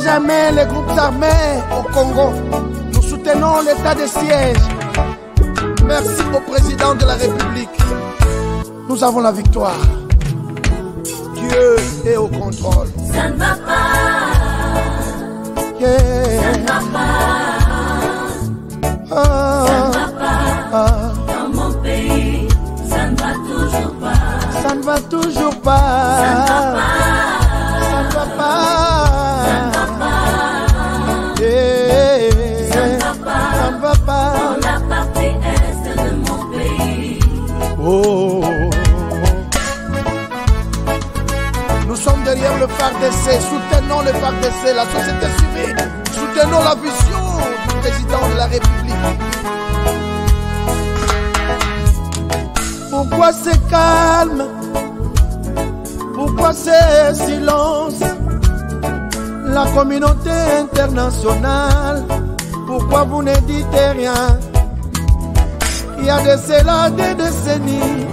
jamais les groupes armés au Congo. Nous soutenons l'état de siège. Merci au président de la République. Nous avons la victoire. Dieu est au contrôle. Ça ne va pas. Yeah. Ça ne va pas. Ça ne va pas. Dans mon pays, ça ne va toujours pas. Ça ne va toujours pas. Ça ne va pas. Ça ne va pas. Ça ne va pas. Yeah. Ça ne va pas. Ça ne va pas. Dans la partie est de mon pays. Oh. Nous sommes derrière le FARDC, soutenons le FARDC, la société civile, soutenons la vision du président de la République. Pourquoi c'est calme? Pourquoi c'est silence? La communauté internationale, pourquoi vous ne dites rien? Il y a de cela des décennies.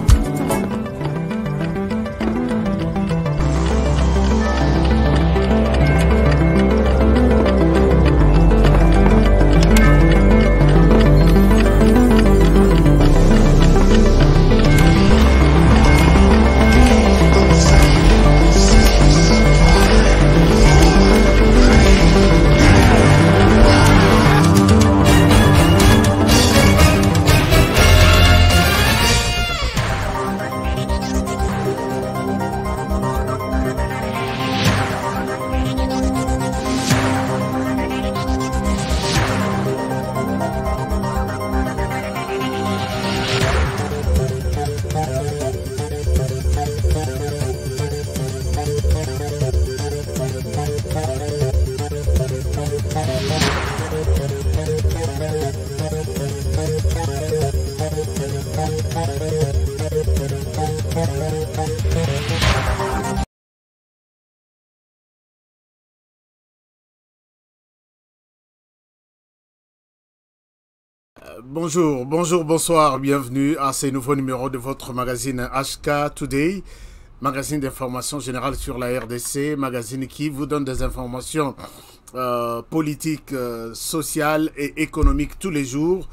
Bonjour, bonsoir, bienvenue à ce nouveau numéro de votre magazine HK Today, magazine d'information générale sur la RDC, magazine qui vous donne des informations politiques, sociales et économiques tous les jours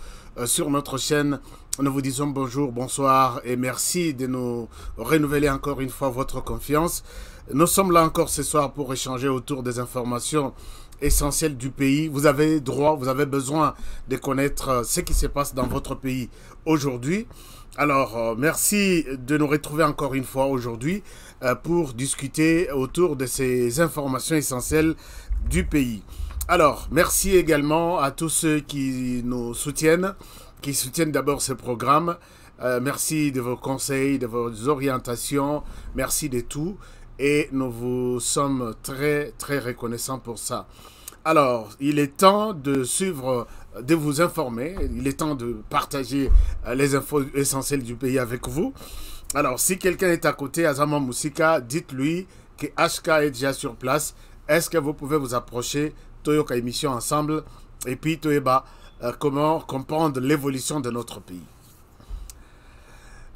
sur notre chaîne. Nous vous disons bonjour, bonsoir et merci de nous renouveler encore une fois votre confiance. Nous sommes là encore ce soir pour échanger autour des informations essentiel du pays. Vous avez droit, vous avez besoin de connaître ce qui se passe dans votre pays aujourd'hui. Alors, merci de nous retrouver encore une fois aujourd'hui pour discuter autour de ces informations essentielles du pays. Alors, merci également à tous ceux qui nous soutiennent, qui soutiennent d'abord ce programme. Merci de vos conseils, de vos orientations, merci de tout. Et nous vous sommes très reconnaissants pour ça. Alors, il est temps de suivre, de vous informer, il est temps de partager les infos essentielles du pays avec vous. Alors, si quelqu'un est à côté, Azama Moussika, dites-lui que HK est déjà sur place. Est-ce que vous pouvez vous approcher, Toyoka émission ensemble, et puis Toyeba, comment comprendre l'évolution de notre pays.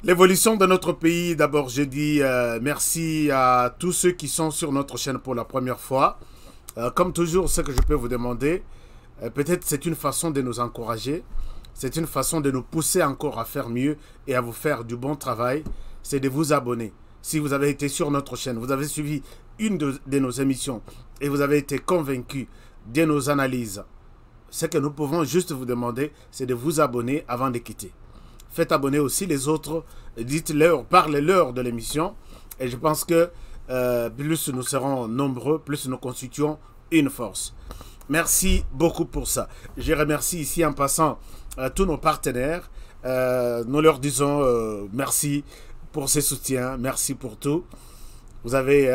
L'évolution de notre pays, d'abord je dis merci à tous ceux qui sont sur notre chaîne pour la première fois. Comme toujours, ce que je peux vous demander, peut-être c'est une façon de nous encourager, c'est une façon de nous pousser encore à faire mieux et à vous faire du bon travail, c'est de vous abonner. Si vous avez été sur notre chaîne, vous avez suivi une de nos émissions et vous avez été convaincu de nos analyses, ce que nous pouvons juste vous demander, c'est de vous abonner avant de quitter. Faites abonner aussi les autres, dites-leur, parlez-leur de l'émission. Et je pense que plus nous serons nombreux, plus nous constituons une force. Merci beaucoup pour ça. Je remercie ici en passant tous nos partenaires. Nous leur disons merci pour ces soutiens, merci pour tout. Vous avez,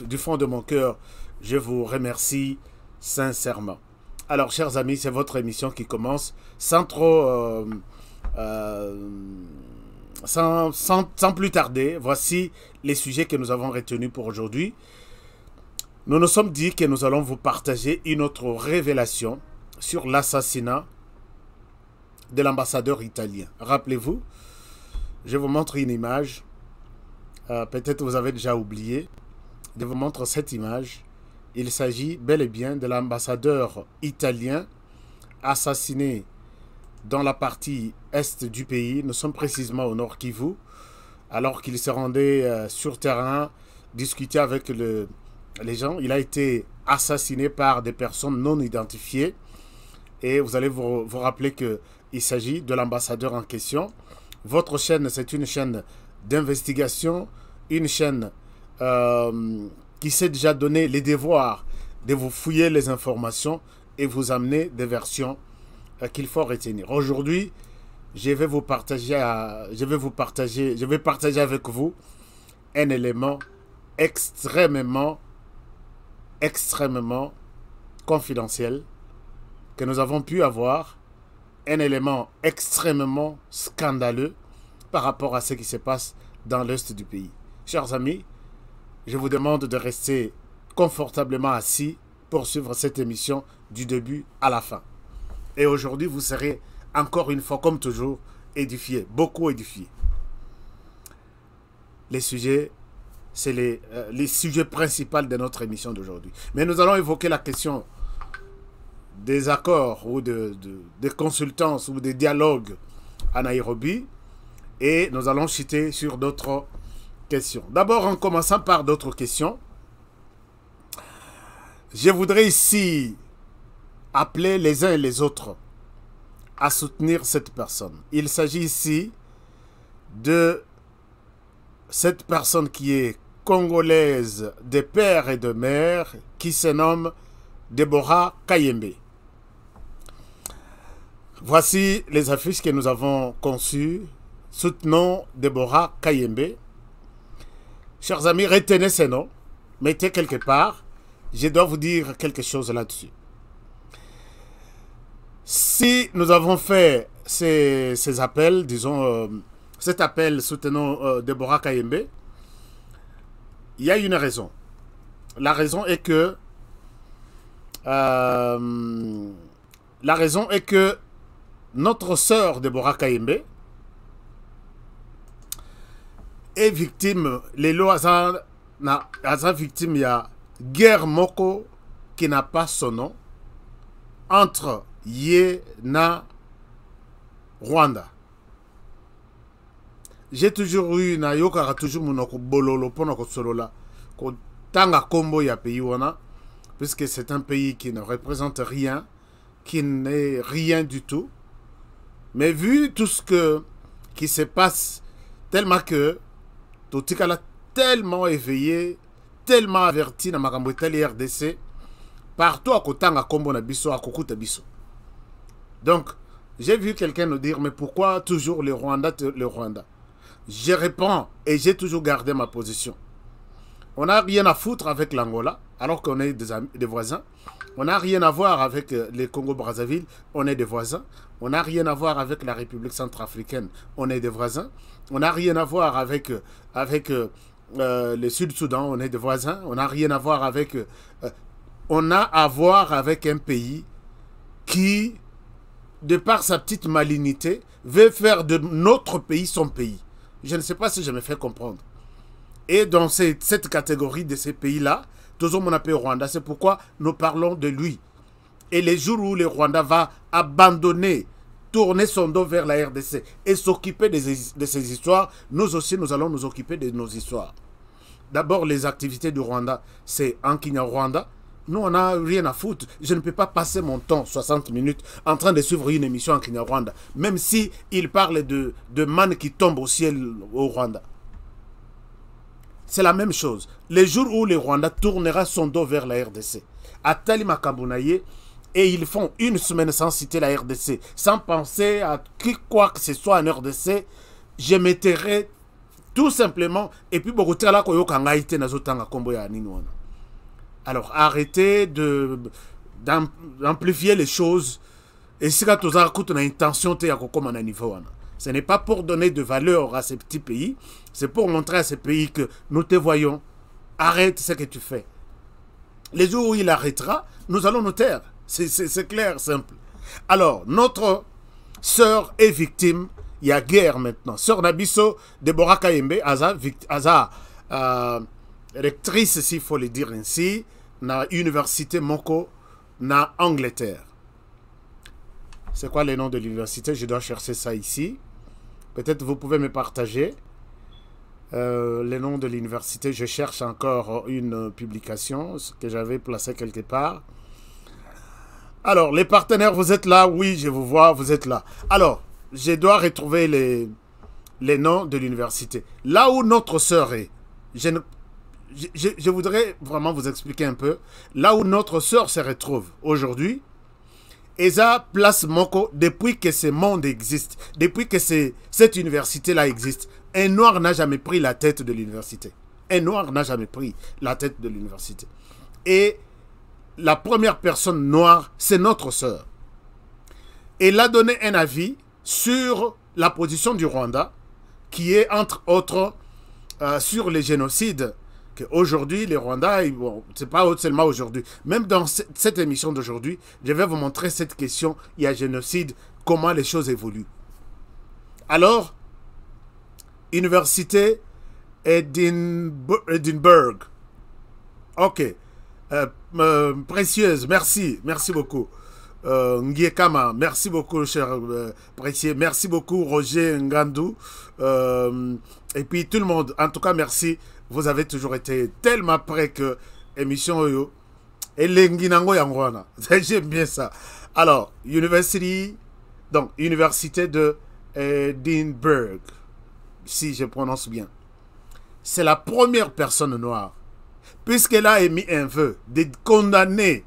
du fond de mon cœur, je vous remercie sincèrement. Alors, chers amis, c'est votre émission qui commence sans trop... sans plus tarder, voici les sujets que nous avons retenus pour aujourd'hui. Nous nous sommes dit que nous allons vous partager une autre révélation sur l'assassinat de l'ambassadeur italien. Rappelez-vous, je vous montre une image, peut-être vous avez déjà oublié, je vous montre cette image. Il s'agit bel et bien de l'ambassadeur italien assassiné dans la partie est du pays. Nous sommes précisément au Nord Kivu, alors qu'il se rendait sur terrain, discuter avec les gens. Il a été assassiné par des personnes non identifiées. Et vous allez vous rappeler qu'il s'agit de l'ambassadeur en question. Votre chaîne, c'est une chaîne d'investigation, une chaîne qui s'est déjà donné les devoirs de vous fouiller les informations et vous amener des versions qu'il faut retenir. Aujourd'hui, je vais partager avec vous un élément extrêmement confidentiel que nous avons pu avoir, un élément extrêmement scandaleux par rapport à ce qui se passe dans l'est du pays. Chers amis, je vous demande de rester confortablement assis pour suivre cette émission du début à la fin. Et aujourd'hui, vous serez encore une fois, comme toujours, édifiés, beaucoup édifiés. Les sujets, c'est les sujets principaux de notre émission d'aujourd'hui. Mais nous allons évoquer la question des accords ou des consultances ou des dialogues à Nairobi. Et nous allons chuter sur d'autres questions. D'abord, en commençant par d'autres questions, je voudrais ici appeler les uns et les autres à soutenir cette personne. Il s'agit ici de cette personne qui est congolaise de père et de mère, qui se nomme Deborah Kayembe. Voici les affiches que nous avons conçues. Soutenons Deborah Kayembe. Chers amis, retenez ces noms. Mettez quelque part. Je dois vous dire quelque chose là-dessus. Si nous avons fait ces appels, disons, cet appel soutenons Deborah Kayembe, il y a une raison. La raison est que notre sœur Deborah Kayembe est victime, lelo aza victime, il y a guerre moko qui n'a pas son nom entre Yé na Rwanda. J'ai toujours eu na yokara toujours monoko bololo ponoko solola ko tanga kombo ya pays wana, puisque c'est un pays qui ne représente rien, qui n'est rien du tout. Mais vu tout ce qui se passe, tellement que Totikala tellement éveillé, tellement averti dans makambo etali RDC, partout à kotanga kombo na biso à kokuta biso. Donc, j'ai vu quelqu'un nous dire, mais pourquoi toujours le Rwanda? Je réponds et j'ai toujours gardé ma position. On n'a rien à foutre avec l'Angola, alors qu'on est des voisins. On n'a rien à voir avec les Congo-Brazzaville, on est des voisins. On n'a rien à voir avec la République centrafricaine, on est des voisins. On n'a rien à voir avec le Sud-Soudan, on est des voisins. On n'a rien à voir avec... on a à voir avec un pays qui, de par sa petite malignité, veut faire de notre pays son pays. Je ne sais pas si je me fais comprendre. Et dans cette catégorie de ces pays-là, toujours mon appel Rwanda, c'est pourquoi nous parlons de lui. Et les jours où le Rwanda va abandonner, tourner son dos vers la RDC et s'occuper de ces histoires, nous aussi, nous allons nous occuper de nos histoires. D'abord, les activités du Rwanda, c'est en Kinyarwanda. Nous, on n'a rien à foutre. Je ne peux pas passer mon temps, 60 minutes, en train de suivre une émission en Kinyarwanda, même si il parle de manne qui tombe au ciel au Rwanda. C'est la même chose. Les jours où le Rwanda tournera son dos vers la RDC, à Talima Kambunaye, et ils font une semaine sans citer la RDC, sans penser à quoi que ce soit en RDC, je m'éterai tout simplement, et puis beaucoup de là alors arrêtez d'amplifier les choses, et si vous avez une intention de niveau. Ce n'est pas pour donner de valeur à ces petits pays, c'est pour montrer à ces pays que nous te voyons. Arrête ce que tu fais. Les jours où il arrêtera, nous allons nous taire. C'est clair, simple. Alors, notre sœur est victime. Il y a guerre maintenant. Sœur Nabiso, Deborah Kayembe, Aza rectrice, s'il faut le dire ainsi, na université moko na Angleterre. C'est quoi le nom de l'université? Je dois chercher ça ici. Peut-être vous pouvez me partager le nom de l'université. Je cherche encore une publication que j'avais placée quelque part. Alors, les partenaires, vous êtes là? Oui, je vous vois, vous êtes là. Alors, je dois retrouver les noms de l'université. Là où notre sœur est, je voudrais vraiment vous expliquer un peu. Là où notre sœur se retrouve aujourd'hui, Eza place Moko, depuis que ce monde existe, depuis que cette université-là existe, un noir n'a jamais pris la tête de l'université. Un noir n'a jamais pris la tête de l'université. Et la première personne noire, c'est notre sœur. Elle a donné un avis sur la position du Rwanda, qui est entre autres sur les génocides. Aujourd'hui, les Rwandais, bon, c'est pas seulement aujourd'hui, même dans cette émission d'aujourd'hui, je vais vous montrer cette question, il y a génocide, comment les choses évoluent. Alors, Université Edinburgh. Ok. Précieuse, merci beaucoup. Ngiekama, merci beaucoup, cher précieux. Merci beaucoup, Roger Ngandou. Et puis tout le monde, en tout cas, merci. Vous avez toujours été tellement prêts que émission Oyo. Et l'Enginango Yangwana. J'aime bien ça. Alors, Université de Edinburgh, si je prononce bien. C'est la première personne noire, puisqu'elle a émis un vœu de condamner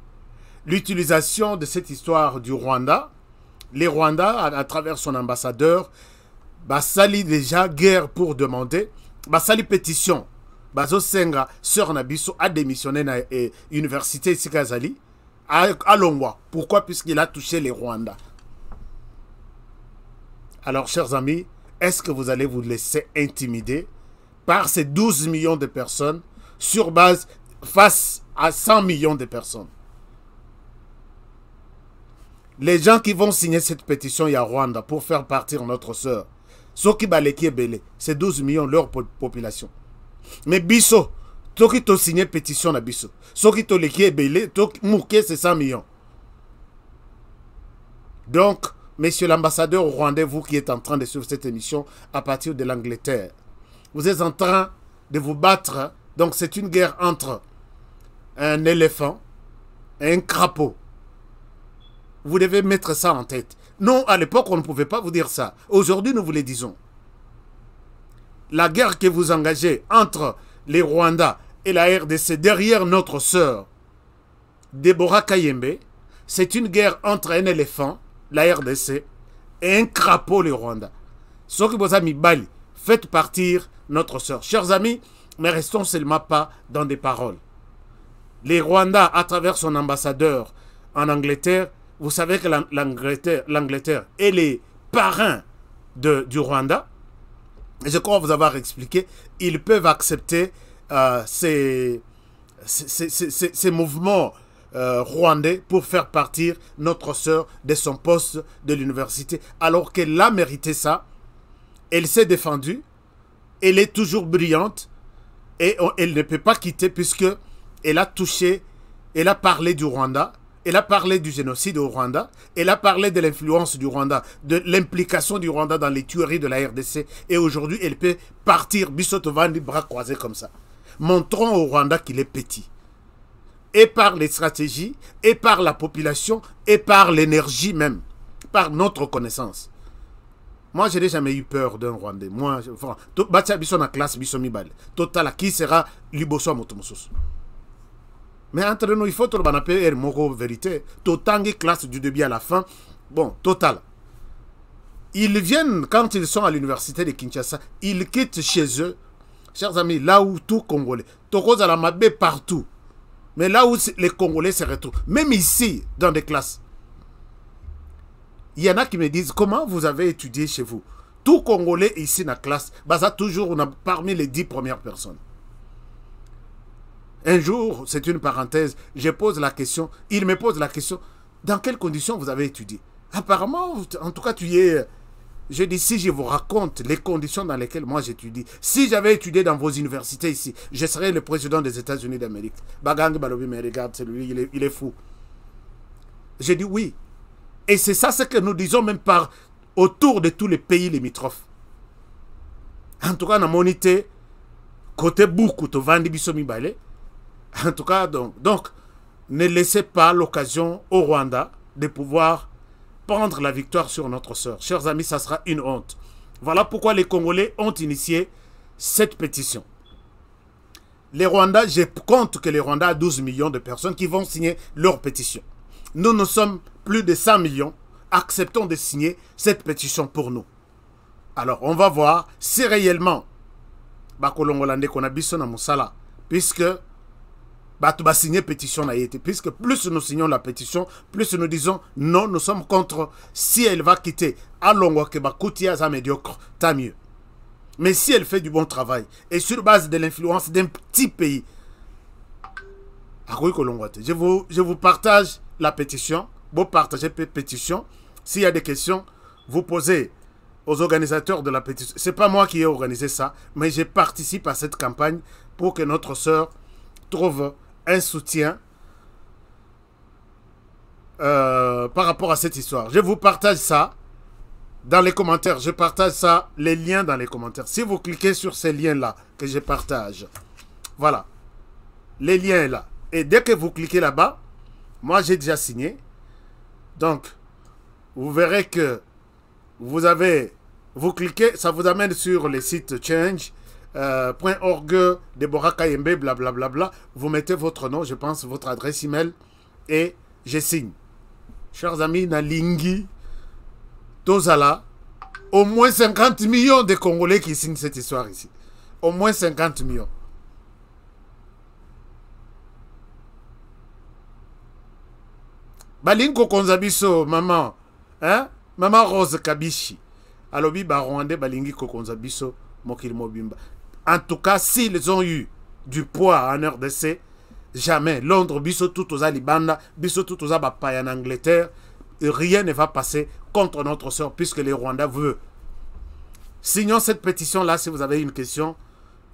l'utilisation de cette histoire du Rwanda. Les Rwandais, à travers son ambassadeur, basali déjà guerre pour demander, basali pétition, bazo senga sœur Nabiso a démissionné na université Sikazali à Longwa. Pourquoi? Puisqu'il a touché les Rwandais. Alors, chers amis, est-ce que vous allez vous laisser intimider par ces 12 millions de personnes sur base face à 100 millions de personnes? Les gens qui vont signer cette pétition, il y a Rwanda, pour faire partir notre sœur. Ceux qui baleki belé, c'est 12 millions leur population. Mais Bisso, ceux qui ont signé pétition na Bisso, ceux qui ont leki belé, mouké c'est 100 millions. Donc, monsieur l'ambassadeur rwandais, vous qui êtes en train de suivre cette émission à partir de l'Angleterre, vous êtes en train de vous battre. Donc, c'est une guerre entre un éléphant et un crapaud. Vous devez mettre ça en tête. Non, à l'époque, on ne pouvait pas vous dire ça. Aujourd'hui, nous vous le disons. La guerre que vous engagez entre les Rwandais et la RDC derrière notre sœur, Deborah Kayembe, c'est une guerre entre un éléphant, la RDC, et un crapaud, les Rwandais. Ce que vous avez Bali, faites partir notre sœur. Chers amis, ne restons seulement pas dans des paroles. Les Rwandais, à travers son ambassadeur en Angleterre, vous savez que l'Angleterre est les parrains du Rwanda. Et je crois vous avoir expliqué, ils peuvent accepter ces mouvements rwandais pour faire partir notre sœur de son poste de l'université, alors qu'elle a mérité ça. Elle s'est défendue, elle est toujours brillante et elle ne peut pas quitter puisque elle a touché, elle a parlé du Rwanda. Elle a parlé du génocide au Rwanda. Elle a parlé de l'influence du Rwanda, de l'implication du Rwanda dans les tueries de la RDC. Et aujourd'hui, elle peut partir, Bissotovandi, bras croisés comme ça. Montrons au Rwanda qu'il est petit. Et par les stratégies, et par la population, et par l'énergie même. Par notre connaissance. Moi, je n'ai jamais eu peur d'un Rwandais. Moi, Batia Bisson a classe Bisson Mibal. Total, qui sera Liboso Motomosos. Mais entre nous, il faut que l'on appelle Moko vérité. Totangi classe du début à la fin. Bon, total. Ils viennent, quand ils sont à l'université de Kinshasa, ils quittent chez eux, chers amis, là où tout Congolais. Toko Zalamabé partout. Mais là où les Congolais se retrouvent. Même ici, dans des classes. Il y en a qui me disent, comment vous avez étudié chez vous? Tout Congolais ici dans la classe, bah ça toujours, on a parmi les 10 premières personnes. Un jour, c'est une parenthèse, je pose la question, il me pose la question, dans quelles conditions vous avez étudié? Apparemment, en tout cas, tu es Je dis, si je vous raconte les conditions dans lesquelles moi j'étudie, si j'avais étudié dans vos universités ici, je serais le président des États-Unis d'Amérique. Bagang Balobi, mais regarde, celui, il est fou. J'ai dit oui. Et c'est ça ce que nous disons même par autour de tous les pays limitrophes. En tout cas, on a monité côté beaucoup de Vandi Bisomi Balé. En tout cas, donc, ne laissez pas l'occasion au Rwanda de pouvoir prendre la victoire sur notre sœur. Chers amis, ça sera une honte. Voilà pourquoi les Congolais ont initié cette pétition. Les Rwandais, je compte que les Rwandais a 12 millions de personnes qui vont signer leur pétition. Nous sommes plus de 100 millions. Acceptons de signer cette pétition pour nous. Alors, on va voir si réellement Bakolongolande qu'on a biso na musala, puisque tu vas signer pétition na yete, puisque plus nous signons la pétition, plus nous disons non, nous sommes contre. Si elle va quitter Alongo que Bakoutia za médiocre, tant mieux. Mais si elle fait du bon travail et sur base de l'influence d'un petit pays, je vous partage la pétition. Vous partagez la pétition. S'il y a des questions, vous posez aux organisateurs de la pétition. Ce n'est pas moi qui ai organisé ça, mais je participe à cette campagne pour que notre sœur trouve un soutien par rapport à cette histoire. Je vous partage ça dans les commentaires. Je partage ça, les liens dans les commentaires. Si vous cliquez sur ces liens-là que je partage, voilà, les liens là. Et dès que vous cliquez là-bas, moi j'ai déjà signé. Donc, vous verrez que vous cliquez, ça vous amène sur le site change.org, Deborah Kayembe, blablabla. Vous mettez votre nom, je pense, votre adresse email et je signe. Chers amis, Nalingi, Tozala, au moins 50 millions de Congolais qui signent cette histoire ici. Au moins 50 millions. Balinko Konzabiso, maman, hein? Maman Rose Kabishi. Alobi Barwande Balingi Kokonzabiso, Mokil Mobimba. En tout cas, s'ils ont eu du poids en RDC, jamais. Londres, Biso tout aux Alibanda, Biso tout aux Abapaya en Angleterre, rien ne va passer contre notre sœur puisque les Rwandais veulent. Signons cette pétition-là. Si vous avez une question,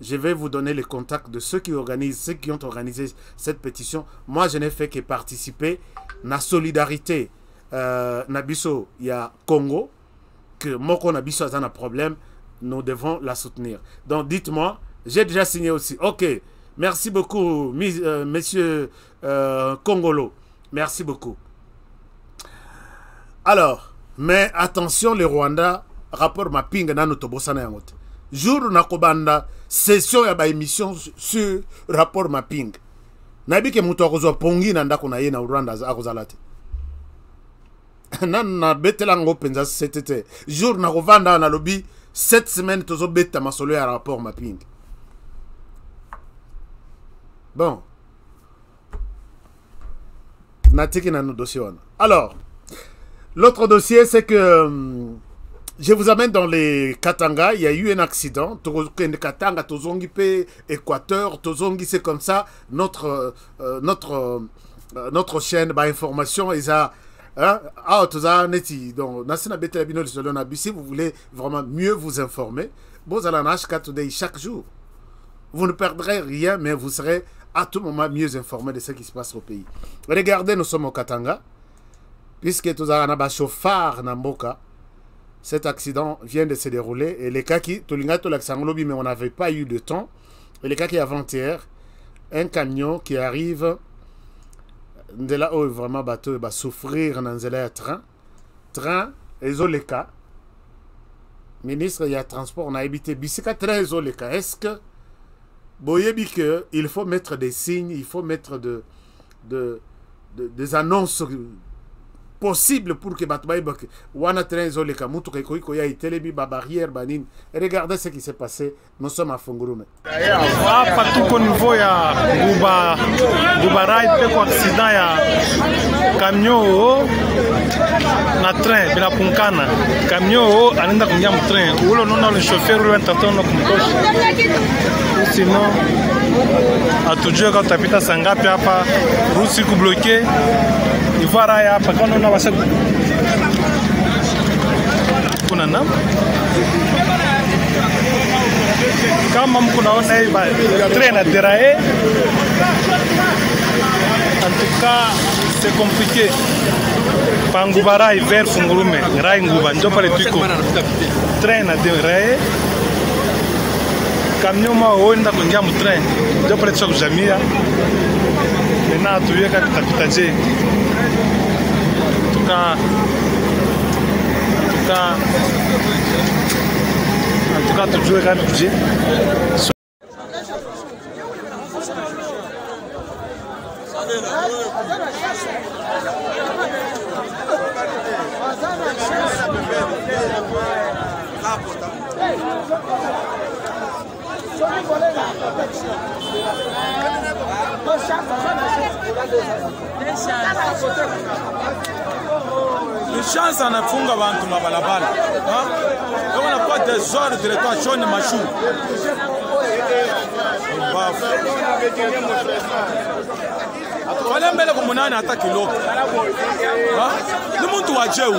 je vais vous donner les contacts de ceux qui organisent, ceux qui ont organisé cette pétition. Moi, je n'ai fait que participer. Na solidarité, Nabiso, il y a Congo, que Moko Nabiso a un problème, nous devons la soutenir. Donc dites-moi, j'ai déjà signé aussi. Ok, merci beaucoup, monsieur Congolo. Merci beaucoup. Alors, mais attention les Rwandais, rapport mapping na notobosana yangote. Jour nakobanda, session ya ba émission sur rapport mapping. Nabike mutu akozwa pongi na ndako na ye na Rwanda akozalate. Nana betelango penza setete. Jour na kovanda na lobi 7 semaines tozo beta masolo ya rapport mapping. Bon. Natiki na no dossier wana. Alors, l'autre dossier c'est que je vous amène dans les Katanga. Il y a eu un accident. Katanga, Tozongi, Équateur, Tozongi, c'est comme ça. Notre chaîne d'information, ils ont. Si vous voulez vraiment mieux vous informer, chaque jour. Vous ne perdrez rien, mais vous serez à tout moment mieux informé de ce qui se passe au pays. Regardez, nous sommes au Katanga, puisque tout un chauffard Namboka. Cet accident vient de se dérouler et les cas qui, mais on n'avait pas eu de temps. Et les cas qui avant-hier, un camion qui arrive de là où vraiment bateau va souffrir dans un train, ils ont les cas. Ministre, il y a transport, on a évité bisika train, ils ont les cas. Est-ce que il faut mettre des signes, il faut mettre des annonces possible pour que regardez ce qui s'est passé. Nous sommes à Fungurume. Partout au niveau ya Gubarai peko accident ya camion na train bila punkana camion anaenda kuingia mu train ulo nona le chauffeur ule ntatona kumtosha sinon atujue kwa tapita sangapi hapa rusi kubloke Ivara hapa kana na wasa kunana kama mko naona hii train a déraillé. En tout cas, c'est compliqué. Panguba Rai vers Fungurume, Rai Nguba, Njopale Tuiko. Train a déraillé. Camion ma oenda kuingia mu train. Njopale Tuiko Jamia. Maintenant, tu es capitaine. En tout cas, tu joues avec le budget. Ni chance anafunga bantu mabalabala. Kama na kwa desordre directeur John Machu. Wale mbele kumunani hata kiloko. Ni muntu wajeu.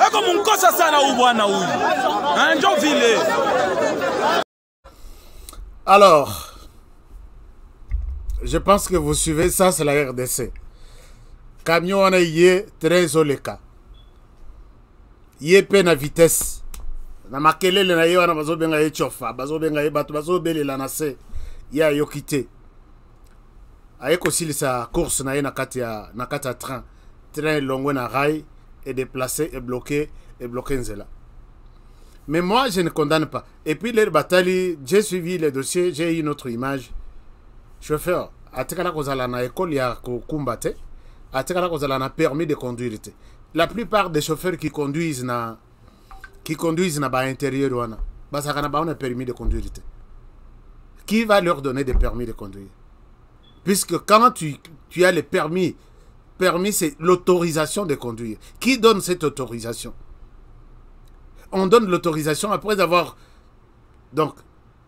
Eko munkosa sana huyu bwana huyu. Ndio vile. Alors, je pense que vous suivez ça, c'est la RDC. Camion on a yé très oleka. Yé peine à vitesse. Na makelele na yé wana bazobenga yé chofa, bazobenga yé batu bazobele la nase. Ya yokite. Ayeko sili sa course na yé na kati ya train. Train longwe na rail est déplacé et bloqué nzela. Mais moi, je ne condamne pas. Et puis, les batailles, j'ai suivi les dossiers, j'ai eu une autre image. Chauffeur, atekala kozala na école ya kumbate, atekala kozala na permis de conduire. La plupart des chauffeurs qui conduisent na ba intérieur wana, basaka na ba on permis de conduire. Qui va leur donner des permis de conduire? Puisque quand tu as les permis c'est l'autorisation de conduire. Qui donne cette autorisation? On donne l'autorisation après avoir donc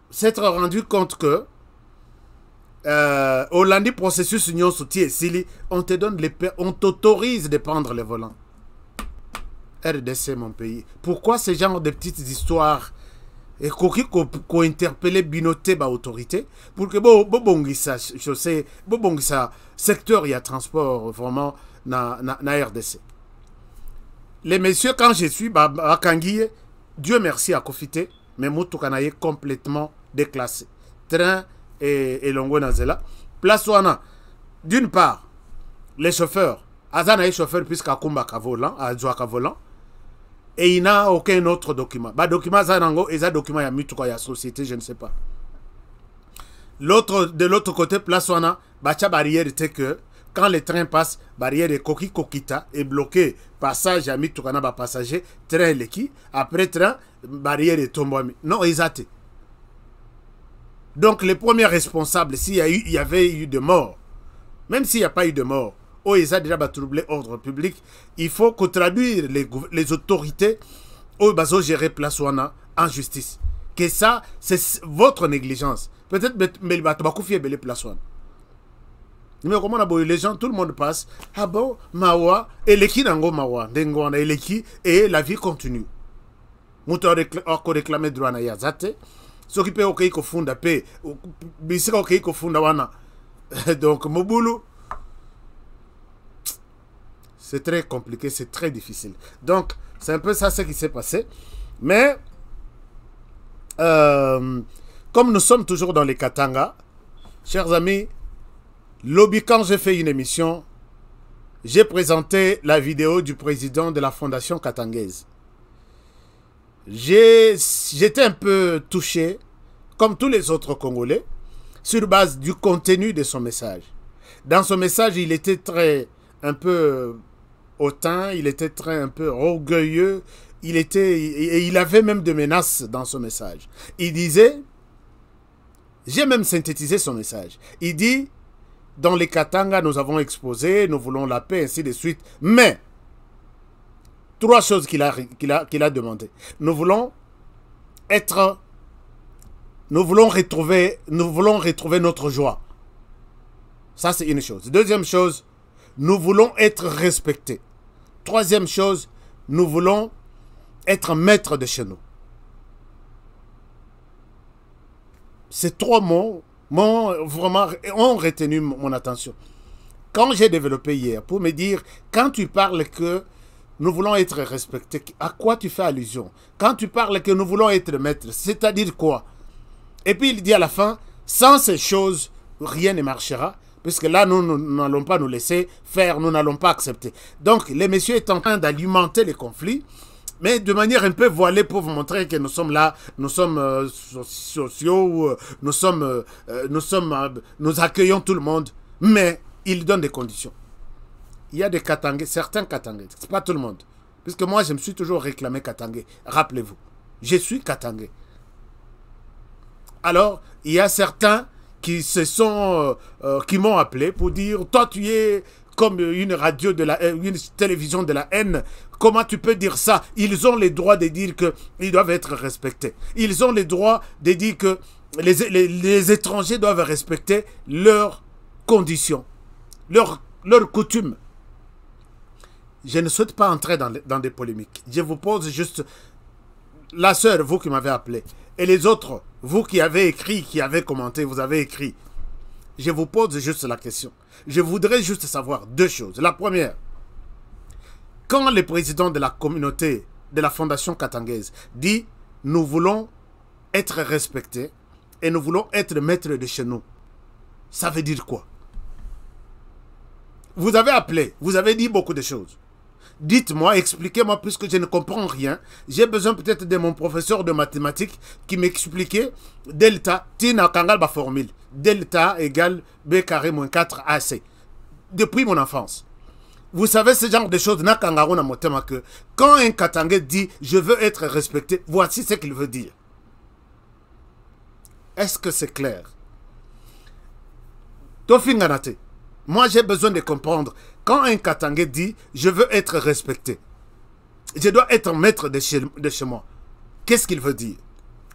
s'être rendu compte que au lundi processus union soutien sili, on te donne on t'autorise de prendre les volants. RDC mon pays. Pourquoi ce genre de petites histoires et qu'on interpellé binoté ba autorité pour que bongisa chaussée bongisa secteur il y a transport vraiment na RDC. Les messieurs, quand je suis à Kanguye, Dieu merci à Kofité, mais Moutoukanayé complètement déclassé. Train et Longo Nazela. Place Wana, d'une part, les chauffeurs, Azana est chauffeur puisqu'à Kumba volant, à Djouaka volant, et il n'a aucun autre document. Bah, document Zanango, et ça document il y a Mutouka, il y a société, je ne sais pas. De l'autre côté, Place Wana, Bacha barrière était que quand le train passe, barrière de Koki Kokita est bloquée. Passage à Mitoukana ba passager, train leki, après train, barrière de Tombouami. Non, ils étaient. Donc les premiers responsables, s'il y avait eu de morts, même s'il n'y a pas eu de mort, ils ont déjà troublé l'ordre public, il faut que traduire les autorités au baso gérer place wana en justice. Que ça, c'est votre négligence. Peut-être mais il va te les place wana. Mais comment on a les gens, tout le monde passe. Ah bon, Mawa, et l'équipe d'Ango Mawa, Dengo, et l'équipe, et la vie continue. Mouton a réclamé droit à Yazate. S'occuper au Keiko Funda P. Bissika au Keiko Funda Wana. Donc, Moboulou. C'est très compliqué, c'est très difficile. Donc, c'est un peu ça ce qui s'est passé. Mais, comme nous sommes toujours dans les Katanga, chers amis, lobby, quand j'ai fait une émission, j'ai présenté la vidéo du président de la Fondation Katangaise. J'étais un peu touché, comme tous les autres Congolais, sur base du contenu de son message. Dans son message, il était un peu hautain, il était un peu orgueilleux, il avait même des menaces dans son message. Il disait, j'ai même synthétisé son message, il dit, dans les Katanga, nous avons exposé, nous voulons la paix, ainsi de suite. Mais, trois choses qu'il a demandé. Nous voulons retrouver notre joie. Ça, c'est une chose. Deuxième chose, nous voulons être respectés. Troisième chose, nous voulons être maîtres de chez nous. Ces trois mots vraiment ont retenu mon attention. Quand j'ai développé hier, pour me dire, quand tu parles que nous voulons être respectés, à quoi tu fais allusion? Quand tu parles que nous voulons être maîtres, c'est-à-dire quoi? Et puis il dit à la fin, sans ces choses, rien ne marchera, puisque là, nous n'allons pas nous laisser faire, nous n'allons pas accepter. Donc, les messieurs sont en train d'alimenter les conflits, mais de manière un peu voilée pour vous montrer que nous sommes là, nous sommes sociaux, nous accueillons tout le monde, mais ils donnent des conditions. Il y a des Katangais, certains Katangais, c'est pas tout le monde, puisque moi je me suis toujours réclamé Katangais, rappelez-vous, je suis Katangais. Alors, il y a certains qui qui m'ont appelé pour dire, toi tu es comme une radio une télévision de la haine. Comment tu peux dire ça? Ils ont les droits de dire qu'ils doivent être respectés. Ils ont les droits de dire que les étrangers doivent respecter leurs conditions, leurs coutumes. Je ne souhaite pas entrer dans des polémiques. Je vous pose juste, la sœur, vous qui m'avez appelé, et les autres, vous qui avez écrit, qui avez commenté, vous avez écrit. Je vous pose juste la question. Je voudrais juste savoir deux choses. La première, quand le président de la communauté, de la fondation katangaise, dit « Nous voulons être respectés et nous voulons être maîtres de chez nous », ça veut dire quoi? Vous avez appelé, vous avez dit beaucoup de choses. Dites-moi, expliquez-moi, puisque je ne comprends rien. J'ai besoin peut-être de mon professeur de mathématiques qui m'expliquait delta, tina kangal ba formule. Delta égale B carré moins 4AC. Depuis mon enfance. Vous savez ce genre de choses, que quand un Katangais dit « je veux être respecté », voici ce qu'il veut dire. Est-ce que c'est clair? Tofinganate. Moi, j'ai besoin de comprendre. Quand un Katangais dit « je veux être respecté », je dois être maître de chez moi. Qu'est-ce qu'il veut dire?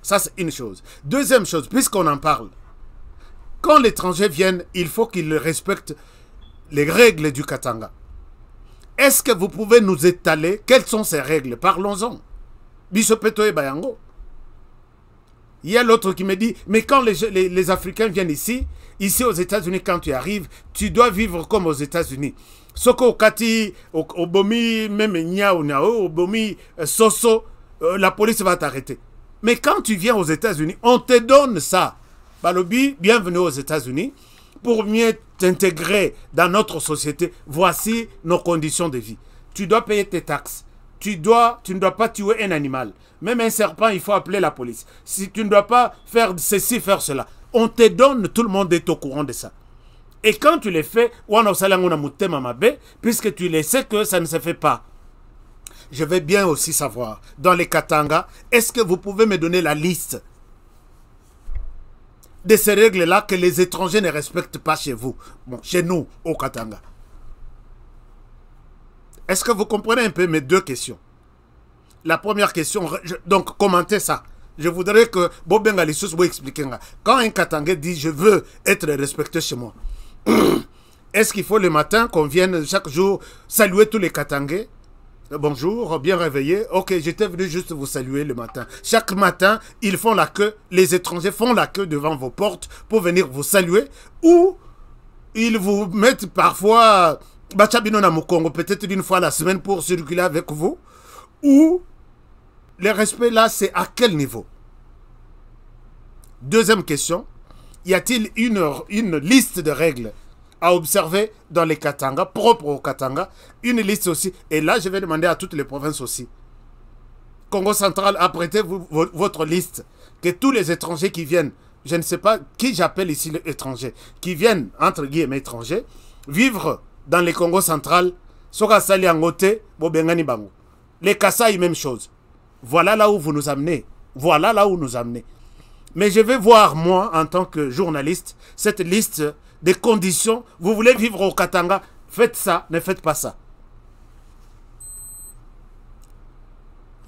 Ça, c'est une chose. Deuxième chose, puisqu'on en parle, quand l'étranger vient, il faut qu'il respecte les règles du Katanga. Est-ce que vous pouvez nous étaler quelles sont ces règles? Parlons-en. Bisopeto et Bayango. Il y a l'autre qui me dit, mais quand les Africains viennent ici aux États-Unis, quand tu arrives, tu dois vivre comme aux États-Unis. Soko Kati, Obomi, même Niao Nao, Obomi, Soso, la police va t'arrêter. Mais quand tu viens aux États-Unis, on te donne ça. Balobi, bienvenue aux États-Unis. Pour mieux t'intégrer dans notre société, voici nos conditions de vie. Tu dois payer tes taxes. Tu ne dois pas tuer un animal. Même un serpent, il faut appeler la police. Si tu ne dois pas faire ceci, faire cela. On te donne, tout le monde est au courant de ça. Et quand tu les fais, puisque tu les sais que ça ne se fait pas. Je vais bien aussi savoir, dans les Katanga, est-ce que vous pouvez me donner la liste de ces règles-là que les étrangers ne respectent pas chez vous, bon, chez nous, au Katanga? Est-ce que vous comprenez un peu mes deux questions? La première question, donc commentez ça. Je voudrais que Bob Bengalissous vous explique. Quand un Katangais dit « je veux être respecté chez moi », est-ce qu'il faut le matin qu'on vienne chaque jour saluer tous les Katangais? Bonjour, bien réveillé. Ok, j'étais venu juste vous saluer le matin. Chaque matin, ils font la queue, les étrangers font la queue devant vos portes pour venir vous saluer. Ou ils vous mettent parfois peut-être une fois la semaine pour circuler avec vous. Ou le respect là, c'est à quel niveau? Deuxième question, y a-t-il une liste de règles à observer dans les Katanga, propres au Katanga, une liste aussi, et là je vais demander à toutes les provinces aussi. Congo central, apprêtez-vous votre liste, que tous les étrangers qui viennent, je ne sais pas qui j'appelle ici les étrangers, qui viennent, entre guillemets étrangers, vivre dans les Congo central, Soka Sali Angote, Bobengani Bango. Les Kasaï, même chose. Voilà là où vous nous amenez. Voilà là où nous amenez. Mais je vais voir, moi, en tant que journaliste, cette liste des conditions. Vous voulez vivre au Katanga, faites ça, ne faites pas ça.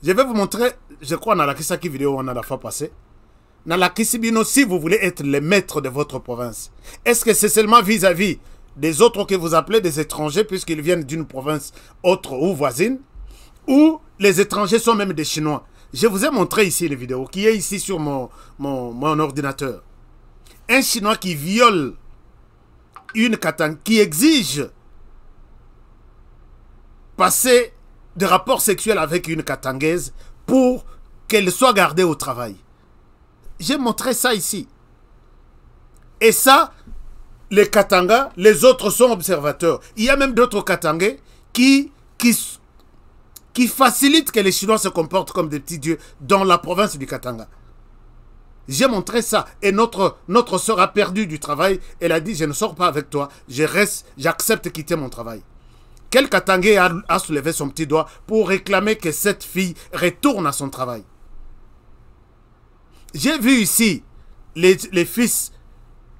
Je vais vous montrer, je crois, dans la Kisaki vidéo, on a la fois passée. Dans la Kisibino, si vous voulez être les maîtres de votre province, est-ce que c'est seulement vis-à-vis des autres que vous appelez des étrangers puisqu'ils viennent d'une province autre ou voisine, ou les étrangers sont même des Chinois. Je vous ai montré ici les vidéos qui est ici sur mon ordinateur. Un Chinois qui viole une Katanga, qui exige passer des rapports sexuels avec une Katangaise pour qu'elle soit gardée au travail. J'ai montré ça ici. Et ça, les Katangas, les autres sont observateurs. Il y a même d'autres Katangais qui facilitent que les Chinois se comportent comme des petits dieux dans la province du Katanga. J'ai montré ça. Et notre sœur a perdu du travail. Elle a dit, je ne sors pas avec toi. Je reste, j'accepte de quitter mon travail. Quel Katangais a soulevé son petit doigt pour réclamer que cette fille retourne à son travail? J'ai vu ici les fils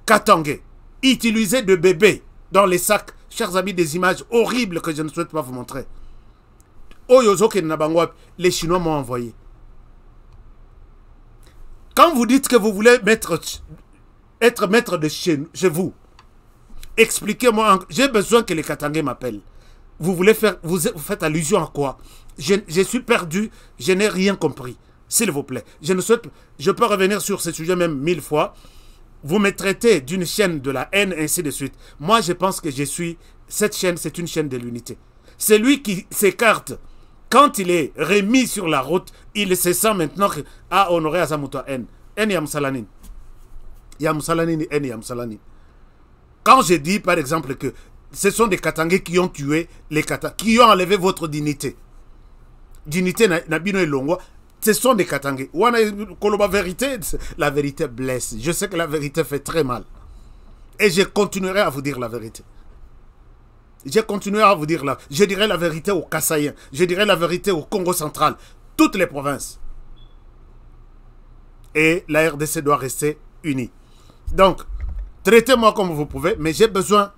Katangais utiliser de bébés dans les sacs. Chers amis, des images horribles que je ne souhaite pas vous montrer. Les Chinois m'ont envoyé. Quand vous dites que vous voulez être maître de chez vous, expliquez-moi. J'ai besoin que les Katangais m'appellent. Vous faites allusion à quoi? Je suis perdu, je n'ai rien compris. S'il vous plaît. Je peux revenir sur ce sujet même 1000 fois. Vous me traitez d'une chaîne de la haine, ainsi de suite. Moi, je pense que cette chaîne, c'est une chaîne de l'unité. C'est lui qui s'écarte. Quand il est remis sur la route, il se sent maintenant à honorer à sa moto haine. Haine Yamsalanin. Yamsalanin, haine Yamsalanin. Quand je dis, par exemple, que ce sont des Katangais qui ont tué les Katangais, qui ont enlevé votre dignité. Dignité Nabino et Longwa. Ce sont des Katangais. La vérité blesse. Je sais que la vérité fait très mal. Et je continuerai à vous dire la vérité. Je continuerai à vous dire là. Je dirai la vérité aux Kassaïens. Je dirai la vérité au Congo central. Toutes les provinces. Et la RDC doit rester unie. Donc, traitez-moi comme vous pouvez, mais j'ai besoin.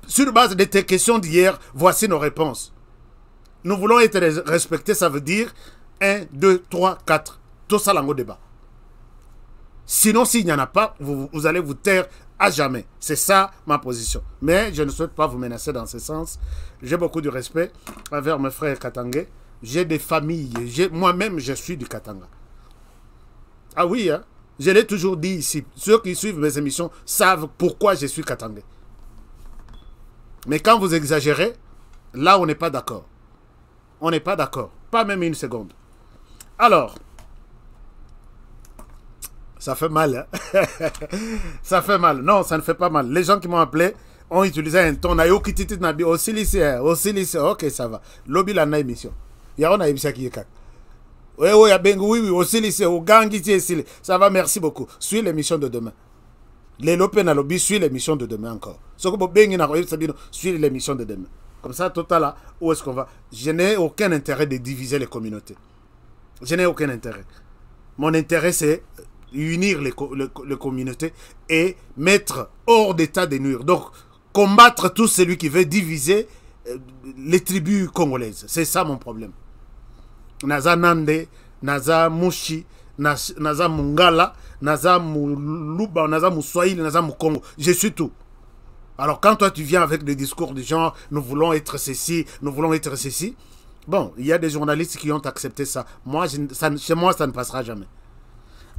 Sur base de tes questions d'hier, voici nos réponses. Nous voulons être respectés, ça veut dire 1, 2, 3, 4. Tout ça, l'ango débat. Sinon, s'il n'y en a pas, vous allez vous taire à jamais. C'est ça ma position. Mais je ne souhaite pas vous menacer dans ce sens. J'ai beaucoup de respect envers mes frères Katangais. J'ai des familles. Moi-même, je suis du Katanga. Ah oui, hein? Je l'ai toujours dit ici. Ceux qui suivent mes émissions savent pourquoi je suis Katangais. Mais quand vous exagérez, là, on n'est pas d'accord. On n'est pas d'accord. Pas même une seconde. Alors, ça fait mal. Hein? Ça fait mal. Non, ça ne fait pas mal. Les gens qui m'ont appelé ont utilisé un ton. Aussi lycée. Ok, ça va. Lobby la émission. Il y a une émission qui est cac. Oui, aussi lycée. Ça va, merci beaucoup. Suis l'émission de demain. Les lopé na lobby, suis l'émission de demain encore. Suis l'émission de demain. Comme ça, total là, où est-ce qu'on va? Je n'ai aucun intérêt de diviser les communautés. Je n'ai aucun intérêt. Mon intérêt, c'est unir les communautés et mettre hors d'état de nuire. Donc, combattre tout celui qui veut diviser les tribus congolaises. C'est ça mon problème. Naza Nande, Naza Mushi, Naza Mungala, Naza Muluba, Naza Moussoïl, Naza Mukongo. Je suis tout. Alors quand toi tu viens avec des discours du genre nous voulons être ceci, nous voulons être ceci, bon, il y a des journalistes qui ont accepté ça. Moi, chez moi, ça ne passera jamais.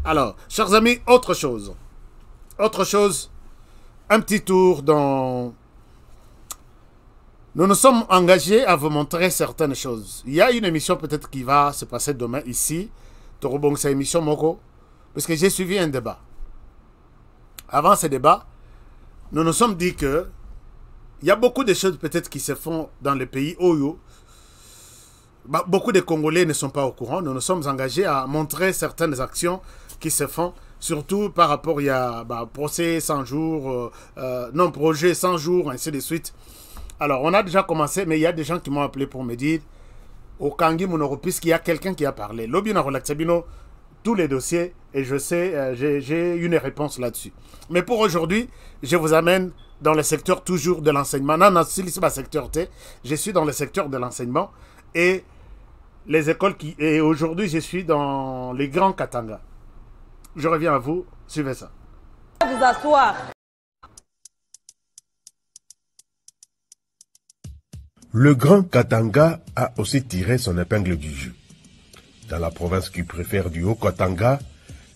Alors, chers amis, autre chose. Autre chose, un petit tour dans... Nous nous sommes engagés à vous montrer certaines choses. Il y a une émission peut-être qui va se passer demain ici. Torobong, c'est émission Moko. Parce que j'ai suivi un débat. Avant ce débat, nous nous sommes dit que il y a beaucoup de choses peut-être qui se font dans le pays Oyo. Beaucoup de Congolais ne sont pas au courant. Nous nous sommes engagés à montrer certaines actions qui se font, surtout par rapport il y a procès 100 jours, non projet 100 jours, ainsi de suite. Alors on a déjà commencé, mais il y a des gens qui m'ont appelé pour me dire au Kangi Monoro, puisqu'il y a quelqu'un qui a parlé. Lobby Narolaxabino, tous les dossiers, et je sais, j'ai une réponse là-dessus. Mais pour aujourd'hui, je vous amène dans le secteur toujours de l'enseignement. Non, je suis dans le secteur de l'enseignement et les écoles qui... Et aujourd'hui, je suis dans les grands Katanga. Je reviens à vous, suivez ça. Vous asseoir. Le Grand Katanga a aussi tiré son épingle du jeu. Dans la province qui préfère du Haut-Katanga,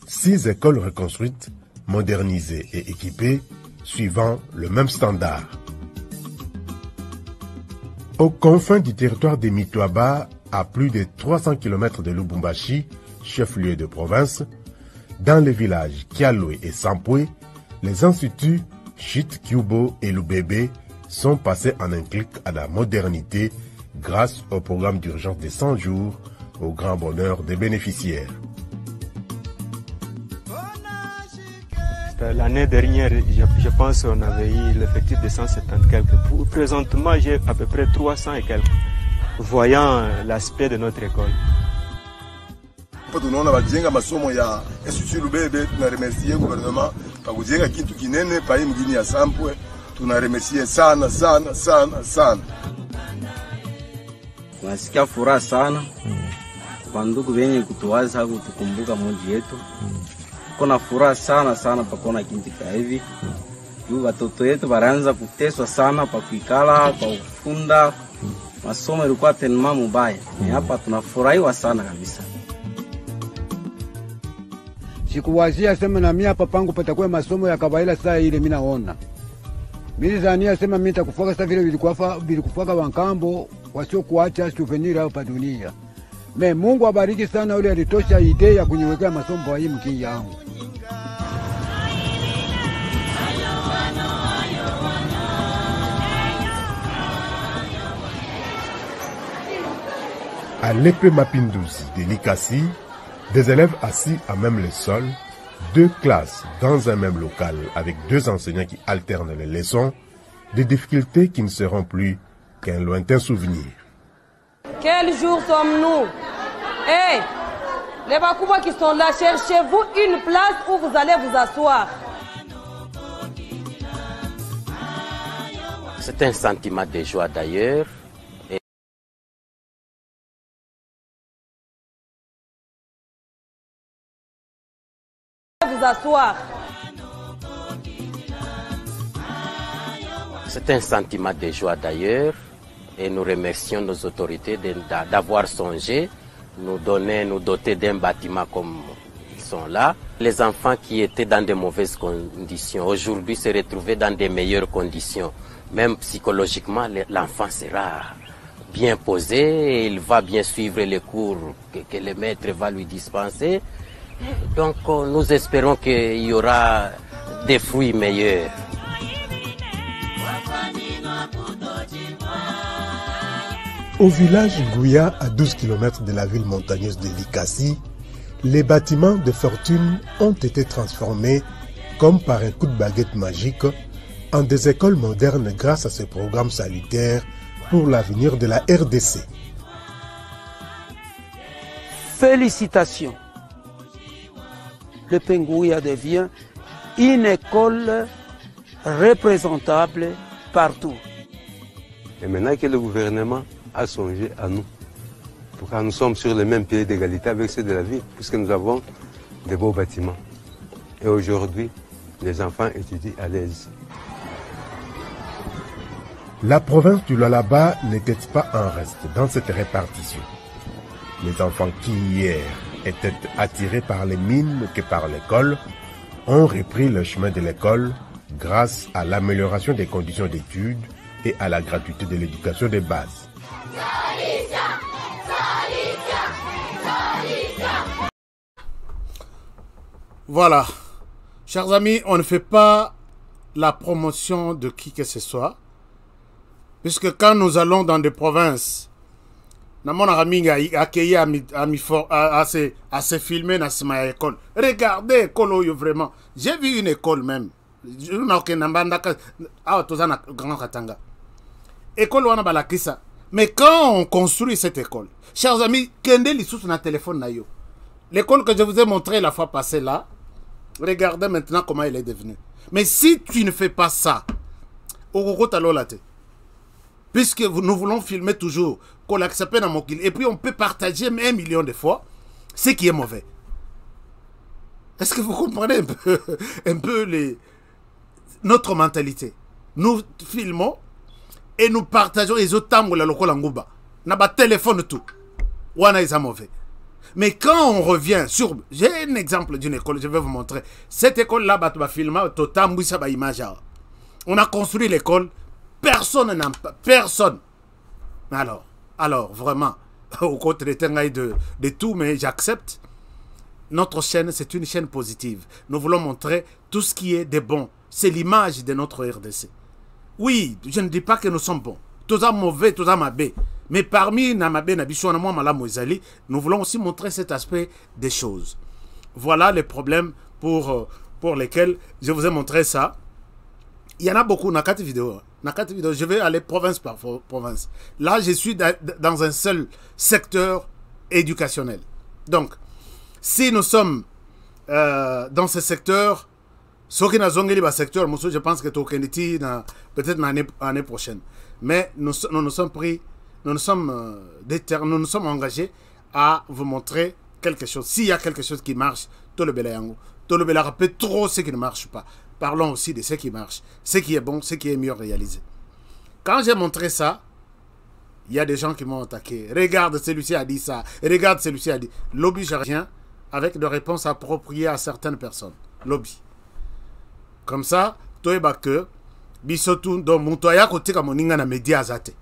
6 écoles reconstruites, modernisées et équipées, suivant le même standard. Aux confins du territoire des Mitoaba, à plus de 300 km de Lubumbashi, chef-lieu de province, dans les villages Kialoé et Sampoué, les instituts Chit, Kyubo et Lubebe sont passés en un clic à la modernité grâce au programme d'urgence de 100 jours, au grand bonheur des bénéficiaires. L'année dernière, je pense qu'on avait eu l'effectif de 170 quelques. Présentement, j'ai à peu près 300 et quelques, voyant l'aspect de notre école. Tunaona wajenga masomo ya Institut Lubebe, tunaremercie gouvernement kwa kujenga kitu kinene pa hii mgini ya Sampwe. Tunaremercie sana sana sana sana. Tunasikia furaha sana kwa ndugu wenye kutuwaza kutukumbuka mji yetu. Kuna furaha sana sana pakona kintu kama hivi. Juu watoto wetu wanaanza kuteswa sana pa kuikala, pa kufunda. Masomo yalikuwa tena mubaya. Hapa tunafurahiwa sana kabisa. Sikuwazia sema na mimi hapa pangu patakuwa masomo ya kawaida saa ile mimi naona. Mimi zania sema mimi nitakufuaka sasa vile vilikufuaka wankambo wasio kuacha souvenir hapa dunia. Mungu abariki sana yule alitosha idea ya kuniwekea masomo kwa hii mkii yangu. À l'Épée Mapinduzi de Likasi, des élèves assis à même le sol, 2 classes dans un même local avec 2 enseignants qui alternent les leçons, des difficultés qui ne seront plus qu'un lointain souvenir. Quel jour sommes-nous? Hey, les Bakouba qui sont là, cherchez-vous une place où vous allez vous asseoir. C'est un sentiment de joie d'ailleurs. Vous asseoir. C'est un sentiment de joie d'ailleurs et nous remercions nos autorités d'avoir songé, nous doter d'un bâtiment comme ils sont là. Les enfants qui étaient dans de mauvaises conditions aujourd'hui se retrouvent dans de meilleures conditions. Même psychologiquement, l'enfant sera bien posé et il va bien suivre les cours que le maître va lui dispenser. Donc nous espérons qu'il y aura des fruits meilleurs. Au village Gouya, à 12 km de la ville montagneuse de Likasi, les bâtiments de fortune ont été transformés, comme par un coup de baguette magique, en des écoles modernes grâce à ce programme salutaire pour l'avenir de la RDC. Félicitations! Le Pengouya devient une école représentable partout. Et maintenant que le gouvernement a songé à nous, pour que nous sommes sur le même pied d'égalité avec ceux de la ville, puisque nous avons de beaux bâtiments. Et aujourd'hui, les enfants étudient à l'aise. La province du Lualaba n'était pas en reste dans cette répartition. Les enfants qui hier étaient attirés par les mines que par l'école ont repris le chemin de l'école grâce à l'amélioration des conditions d'études et à la gratuité de l'éducation de base. Voilà. Chers amis, on ne fait pas la promotion de qui que ce soit. Puisque quand nous allons dans des provinces, à se filmer dans ma école. Regardez l'école vraiment. J'ai vu une école même. Mais quand on construit cette école, chers amis, l'école que je vous ai montré la fois passée là, regardez maintenant comment elle est devenue. Mais si tu ne fais pas ça, puisque nous voulons filmer toujours, et puis on peut partager 1 million de fois, ce qui est mauvais. Est-ce que vous comprenez un peu notre mentalité? Nous filmons, et nous partageons les autres la lokola nguba. Na ba téléphone tout. Wana est mauvais. Mais quand on revient sur... J'ai un exemple d'une école, je vais vous montrer. Cette école-là, on a construit l'école, personne n'en parle. Personne. Alors, vraiment, au côté de tout, mais j'accepte. Notre chaîne, c'est une chaîne positive. Nous voulons montrer tout ce qui est de bon. C'est l'image de notre RDC. Oui, je ne dis pas que nous sommes bons. Tous les mauvais, tous les mauvais. Mais parmi Namabé, Nabisho, nous voulons aussi montrer cet aspect des choses. Voilà les problèmes pour lesquels je vous ai montré ça. Il y en a beaucoup dans 4 vidéos. Je vais aller province par province. Là, je suis dans un seul secteur éducationnel. Donc, si nous sommes dans ce secteur, ce qui n'a pas secteur, je pense que peut-être l'année prochaine. Mais nous sommes pris. Nous nous sommes engagés à vous montrer quelque chose. S'il y a quelque chose qui marche, tout le bélayango. Tout le bélayango peut trop ce qui ne marche pas. Parlons aussi de ce qui marche, ce qui est bon, ce qui est mieux réalisé. Quand j'ai montré ça, il y a des gens qui m'ont attaqué. Regarde, celui-ci a dit ça. Regarde, celui-ci a dit. Lobby, je reviens avec des réponses appropriées à certaines personnes. Lobby. Comme ça, toi et que bisotu do mutoya kotika moninga na media azate.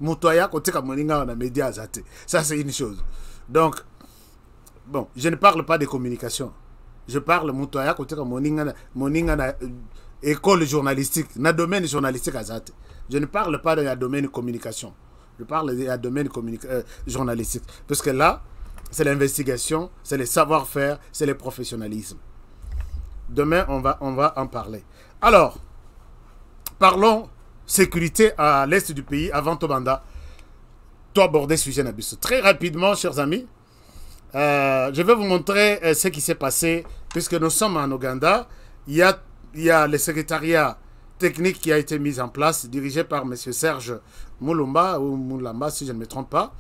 Mutoya kotika moninga na media azate. Ça c'est une chose. Donc bon, je ne parle pas de communication. Je parle mutoya kotika moninga na école journalistique, na domaine journalistique azate. Je ne parle pas de la domaine communication. Je parle de la domaine journalistique parce que là, c'est l'investigation, c'est le savoir-faire, c'est le professionnalisme. Demain, on va en parler. Alors, parlons sécurité à l'est du pays avant Tobanda. Toi aborder ce sujet Nabiso. Très rapidement, chers amis, je vais vous montrer ce qui s'est passé puisque nous sommes en Ouganda. Il y a le secrétariat technique qui a été mis en place, dirigé par M. Serge Moulumba, ou Moulamba si je ne me trompe pas,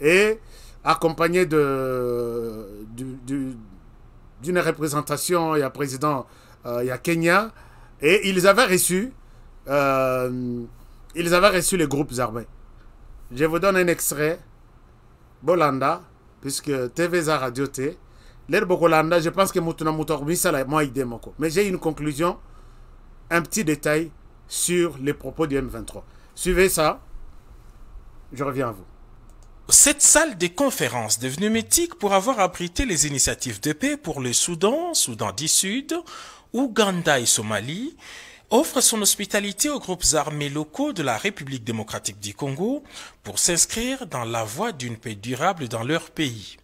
et accompagné d'une représentation, il y a président, il y a Kenya, et ils avaient reçu les groupes armés. Je vous donne un extrait, Bolanda, puisque TVza Radio T, l'air Bokolanda, je pense que Moutuna Moutormi, ça l'a moi idée, mais j'ai une conclusion, un petit détail sur les propos du M23. Suivez ça, je reviens à vous. Cette salle des conférences devenue mythique pour avoir abrité les initiatives de paix pour le Soudan, Soudan du Sud, Ouganda et Somalie, offre son hospitalité aux groupes armés locaux de la République démocratique du Congo pour s'inscrire dans la voie d'une paix durable dans leur pays.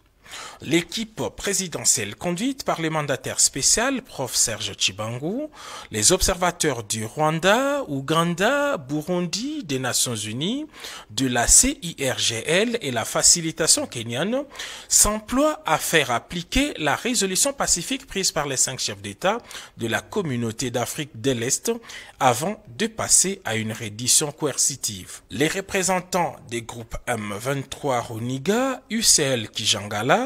L'équipe présidentielle conduite par le mandataire spécial, Prof Serge Chibangu, les observateurs du Rwanda, Ouganda, Burundi, des Nations Unies, de la CIRGL et la facilitation kenyane s'emploient à faire appliquer la résolution pacifique prise par les 5 chefs d'État de la communauté d'Afrique de l'Est avant de passer à une reddition coercitive. Les représentants des groupes M23 Roniga, UCL Kijangala,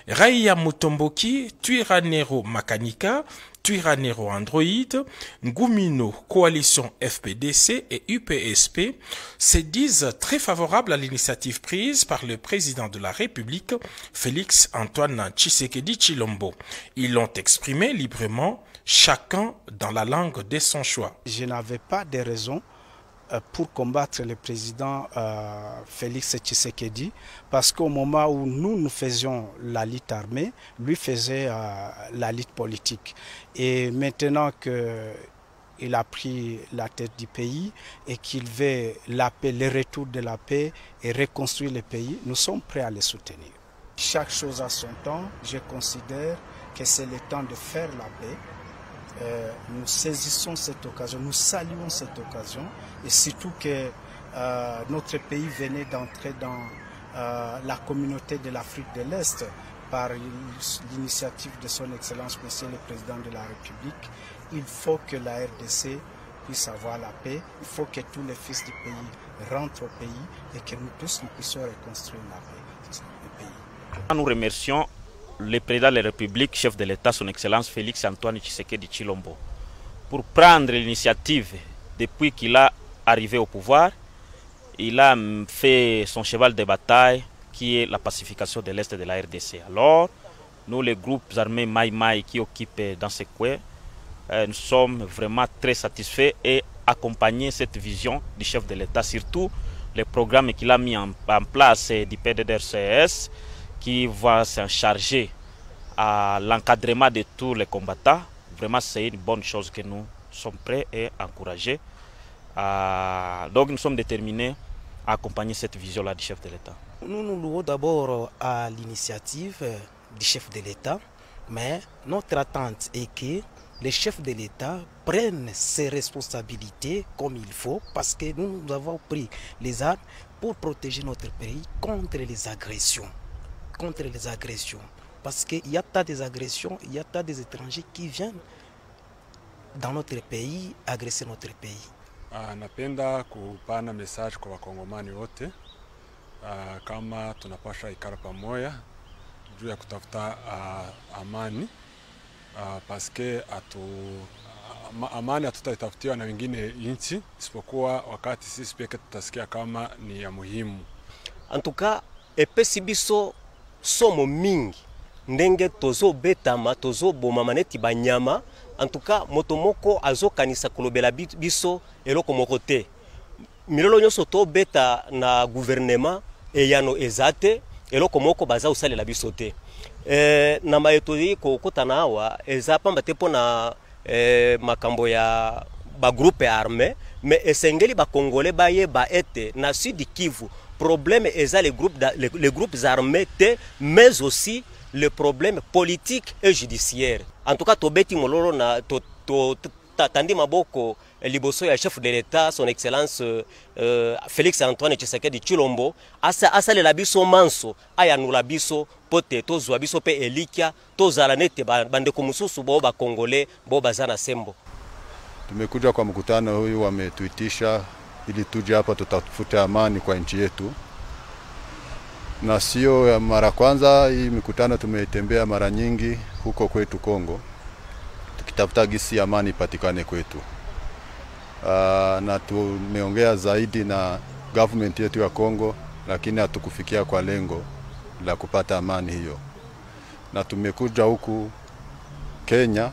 Raia Mutomboki, Twiranero Makanika, Twiranero Android, Ngumino Coalition FPDC et UPSP se disent très favorables à l'initiative prise par le président de la République, Félix Antoine Tshisekedi Tshilombo. Ils l'ont exprimé librement, chacun dans la langue de son choix. Je n'avais pas de raison pour combattre le président Félix Tshisekedi, parce qu'au moment où nous faisions la lutte armée, lui faisait la lutte politique. Et maintenant qu'il a pris la tête du pays et qu'il veut la paix, le retour de la paix et reconstruire le pays, nous sommes prêts à le soutenir. Chaque chose a son temps. Je considère que c'est le temps de faire la paix. Nous saisissons cette occasion, nous saluons cette occasion et surtout que notre pays venait d'entrer dans la communauté de l'Afrique de l'Est par l'initiative de son Excellence Monsieur le Président de la République. Il faut que la RDC puisse avoir la paix, il faut que tous les fils du pays rentrent au pays et que nous tous nous puissions reconstruire la paix du pays. Nous remercions le président de la République, chef de l'État, son Excellence Félix Antoine Tshisekedi Tshilombo, pour prendre l'initiative depuis qu'il a arrivé au pouvoir il a fait son cheval de bataille qui est la pacification de l'Est de la RDC. Alors, nous, les groupes armés Mai Mai qui occupent dans ce coin, nous sommes vraiment très satisfaits et accompagner cette vision du chef de l'État, surtout les programmes qu'il a mis en place du PDDRCS qui va s'en charger à l'encadrement de tous les combattants. Vraiment, c'est une bonne chose que nous sommes prêts et encouragés. Donc, nous sommes déterminés à accompagner cette vision-là du chef de l'État. Nous nous louons d'abord à l'initiative du chef de l'État, mais notre attente est que les chefs de l'État prennent ses responsabilités comme il faut, parce que nous avons pris les armes pour protéger notre pays contre les agressions. Contre les agressions. Parce qu'il y a tas des agressions, il y a tas des étrangers qui viennent dans notre pays agresser notre pays. Napenda kupana message kwa wakongomani wote kama tunapasha ikara pamoja juu ya kutafuta amani paske amani hatutaitafutiwa na wengine nchi isipokuwa wakati sisi peke tutasikia kama ni ya muhimu. Antuka epesi biso somo mingi ndenge tozo betama tozo boma maneti banyama. En tout cas, motomoko azo kanisa kolobela biso eloko moko te. Milolo nyonso to beta na gouvernement eyano ezate eloko moko baza usalela biso te. Na mayetori ko kotana awa eza pamba te pona makambo ya ba groupe armé, mais esengeli ba congolais baye ba ete na Sud Kivu problème eza les groupes armés te, mais aussi le problème politique et judiciaire. En tout cas, tobeti mololo na tandi maboko liboso ya chef de l'État, son excellence Félix Antoine Tshisekedi Tshilombo, asa le labiso manso, aya nula biso pote tozwa biso pe elikia tozala nete bande kumususu bo ba Congolais bo bazana sembo. Tumekuja kwa mkutano huyu wametuitisha ili tuje hapa tutafuta amani kwa nchi yetu. Na sio mara kwanza, hii mikutano tumetembea mara nyingi huko kwetu Kongo tukitafuta gisi amani patikane kwetu. Na tumeongea zaidi na government yetu ya Kongo, lakini hatukufikia kwa lengo la kupata amani hiyo. Na tumekuja huku Kenya,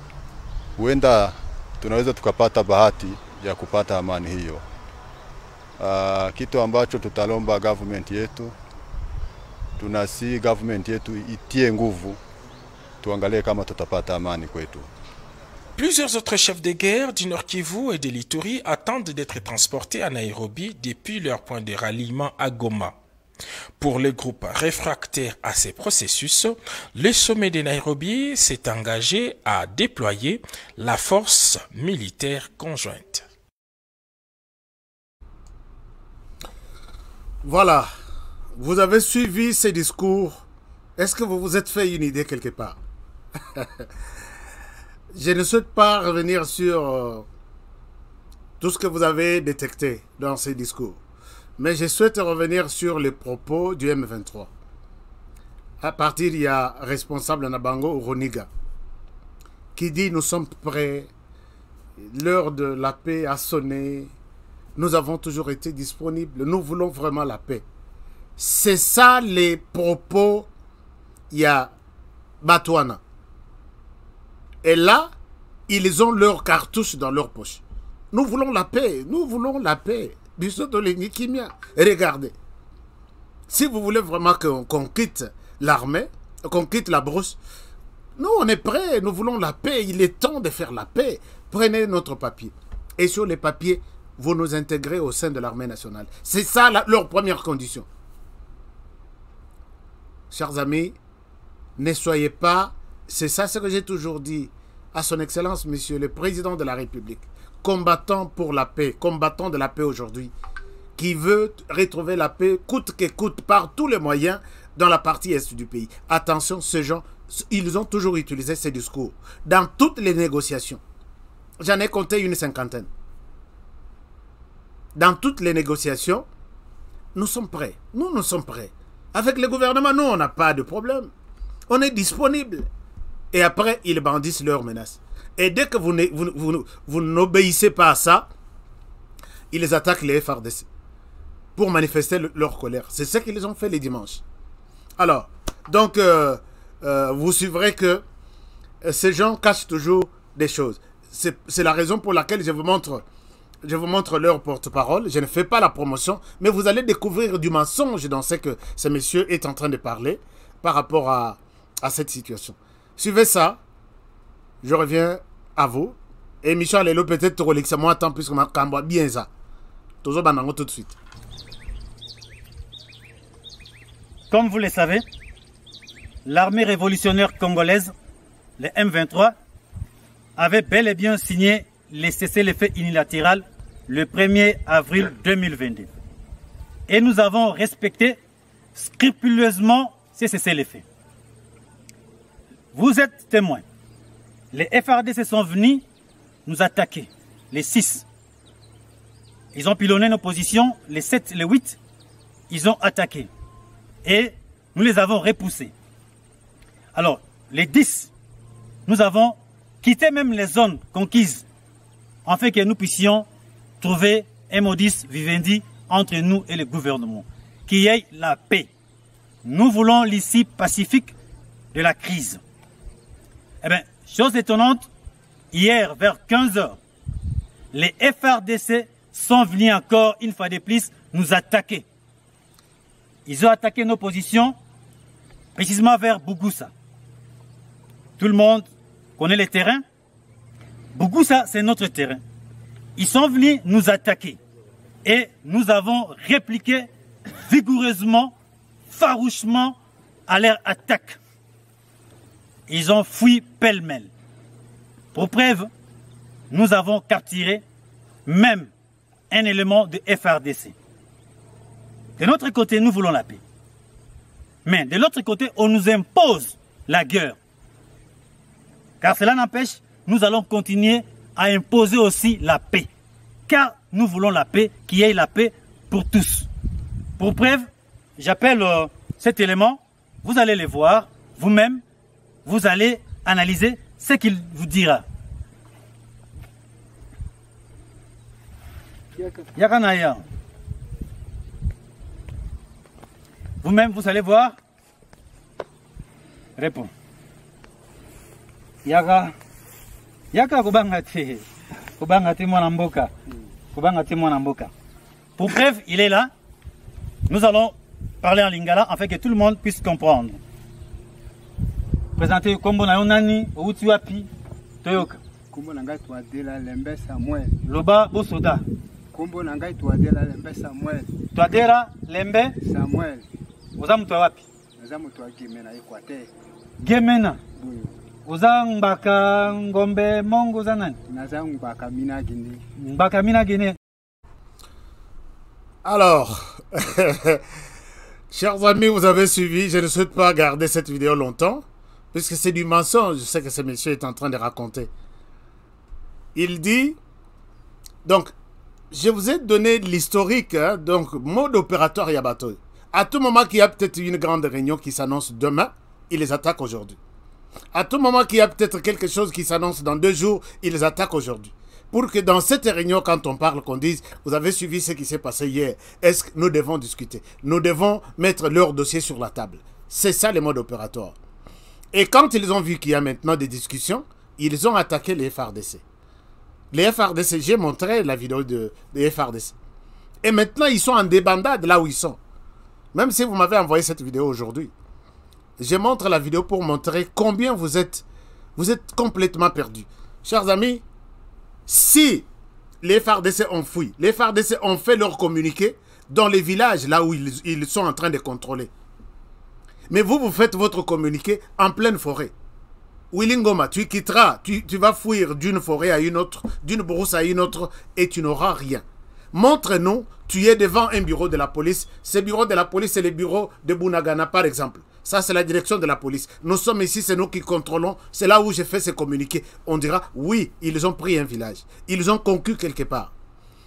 huenda tunaweza tukapata bahati ya kupata amani hiyo. Kitu ambacho tutalomba government yetu, tunasi government yetu itie nguvu tuangalie kama tutapata amani kwetu. Plusieurs autres chefs de guerre du Nord Kivu et de l'Ituri attendent d'être transportés à Nairobi depuis leur point de ralliement à Goma. Pour les groupes réfractaires à ces processus, le sommet de Nairobi s'est engagé à déployer la force militaire conjointe. Voilà. Vous avez suivi ces discours. Est-ce que vous vous êtes fait une idée quelque part? Je ne souhaite pas revenir sur tout ce que vous avez détecté dans ces discours. Mais je souhaite revenir sur les propos du M23. À partir, il y a responsable Nabango Roniga qui dit « Nous sommes prêts, l'heure de la paix a sonné, nous avons toujours été disponibles, nous voulons vraiment la paix. » C'est ça les propos, il y a Batouana. Et là, ils ont leur cartouche dans leur poche. Nous voulons la paix, nous voulons la paix. Regardez. Si vous voulez vraiment qu'on quitte l'armée, qu'on quitte la brousse, nous on est prêts, nous voulons la paix. Il est temps de faire la paix. Prenez notre papier. Et sur les papiers, vous nous intégrez au sein de l'armée nationale. C'est ça leur première condition. Chers amis, ne soyez pas, c'est ça ce que j'ai toujours dit à son excellence, monsieur le président de la République, combattant pour la paix, combattant de la paix aujourd'hui, qui veut retrouver la paix coûte que coûte par tous les moyens dans la partie est du pays. Attention, ces gens, ils ont toujours utilisé ces discours dans toutes les négociations. J'en ai compté une cinquantaine. Dans toutes les négociations, nous sommes prêts. Nous sommes prêts. Avec le gouvernement, nous, on n'a pas de problème. On est disponible. Et après, ils bandissent leurs menaces. Et dès que vous n'obéissez pas à ça, ils attaquent les FARDC. pour manifester leur colère. C'est ce qu'ils ont fait les dimanches. Alors, donc, vous suivrez que ces gens cachent toujours des choses. C'est la raison pour laquelle je vous montre leur porte-parole. Je ne fais pas la promotion, mais vous allez découvrir du mensonge dans ce que ce monsieur est en train de parler par rapport à cette situation. Suivez ça. Je reviens à vous. Et Michel Lelo peut-être relaxer moi tant puisque ma cambo bien ça. Tout de suite. Comme vous le savez, l'armée révolutionnaire congolaise, le M23, avait bel et bien signé les cessez-le-feu unilatéral le 1er avril 2022. Et nous avons respecté scrupuleusement ces cessez-le-feu. Vous êtes témoins. Les FARDC sont venus nous attaquer, les 6. Ils ont pilonné nos positions, les 7, les 8, ils ont attaqué. Et nous les avons repoussés. Alors, les 10, nous avons quitté même les zones conquises, afin que nous puissions trouver un modus vivendi entre nous et le gouvernement, qu'il y ait la paix. Nous voulons l'issue pacifique de la crise. Eh bien, chose étonnante, hier vers 15 h, les FARDC sont venus encore une fois de plus nous attaquer. Ils ont attaqué nos positions, précisément vers Bougoussa. Tout le monde connaît les terrains. Bougoussa, c'est notre terrain. Ils sont venus nous attaquer. Et nous avons répliqué vigoureusement, farouchement à leur attaque. Ils ont fui pêle-mêle. Pour preuve, nous avons capturé même un élément de FARDC. De notre côté, nous voulons la paix. Mais de l'autre côté, on nous impose la guerre. Car cela n'empêche, nous allons continuer à imposer aussi la paix. Car nous voulons la paix, qu'il y ait la paix pour tous. Pour preuve, j'appelle cet élément, vous allez le voir, vous-même, vous allez analyser ce qu'il vous dira. Yakanaya. Vous-même, vous allez voir. Réponds. Yaka kubangati. Kubangati mwanamboka. Kubangati mwanamboka. Pour preuve, il est là. Nous allons parler en lingala afin que tout le monde puisse comprendre. Présentez Kombo na Yonani, Outi Wapi, Toyoka. Kombo nangai Twadela Lembe Samuel. Loba Bosoda. Kombo nangai Twadela Lembe Samuel. Twadela Lembe Samuel. Uza mtu wapi? Uza mtu wa Gemena Equateur. Gemena. Uza Mbaka Ngombe Mongo uza nani? Naza Mbaka Mina Guinée. Mbaka Mina Guinée. Alors, chers amis, vous avez suivi. Je ne souhaite pas garder cette vidéo longtemps, puisque c'est du mensonge, je sais que ce monsieur est en train de raconter. Il dit, donc, je vous ai donné l'historique, hein, donc, mode opératoire Yabato. À tout moment qu'il y a peut-être une grande réunion qui s'annonce demain, ils les attaquent aujourd'hui. À tout moment qu'il y a peut-être quelque chose qui s'annonce dans 2 jours, ils les attaquent aujourd'hui. Pour que dans cette réunion, quand on parle, qu'on dise, vous avez suivi ce qui s'est passé hier, est-ce que nous devons discuter? Nous devons mettre leur dossier sur la table. C'est ça le mode opératoire. Et quand ils ont vu qu'il y a maintenant des discussions, ils ont attaqué les FARDC. Les FARDC, j'ai montré la vidéo des FARDC. Et maintenant, ils sont en débandade là où ils sont. Même si vous m'avez envoyé cette vidéo aujourd'hui, je montre la vidéo pour montrer combien vous êtes complètement perdus. Chers amis, si les FARDC ont fui, les FARDC ont fait leur communiqué dans les villages là où ils sont en train de contrôler. Mais vous faites votre communiqué en pleine forêt. Willingoma, tu quitteras, tu vas fuir d'une forêt à une autre, d'une brousse à une autre, et tu n'auras rien. Montre-nous, tu es devant un bureau de la police. Ce bureau de la police, c'est le bureau de Bunagana, par exemple. Ça, c'est la direction de la police. Nous sommes ici, c'est nous qui contrôlons. C'est là où j'ai fait ce communiqué. On dira, oui, ils ont pris un village. Ils ont conquis quelque part.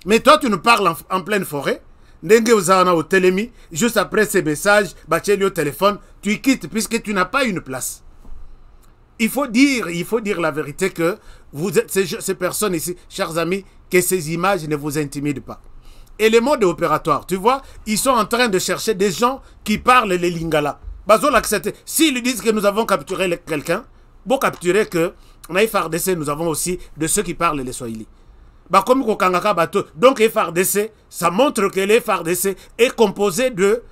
Mais toi, tu nous parles en pleine forêt. Ndenge Ozana au télémi, juste après ces messages, Bacheli au téléphone, tu quittes puisque tu n'as pas une place. Il faut dire la vérité que vous êtes ces personnes ici, chers amis, que ces images ne vous intimident pas. élément de opératoire. Tu vois, ils sont en train de chercher des gens qui parlent les lingala. S'ils disent que nous avons capturé quelqu'un, bon capturer que dans FARDC, nous avons aussi de ceux qui parlent les Swahili. Donc FARDC, ça montre que les FARDC est composé de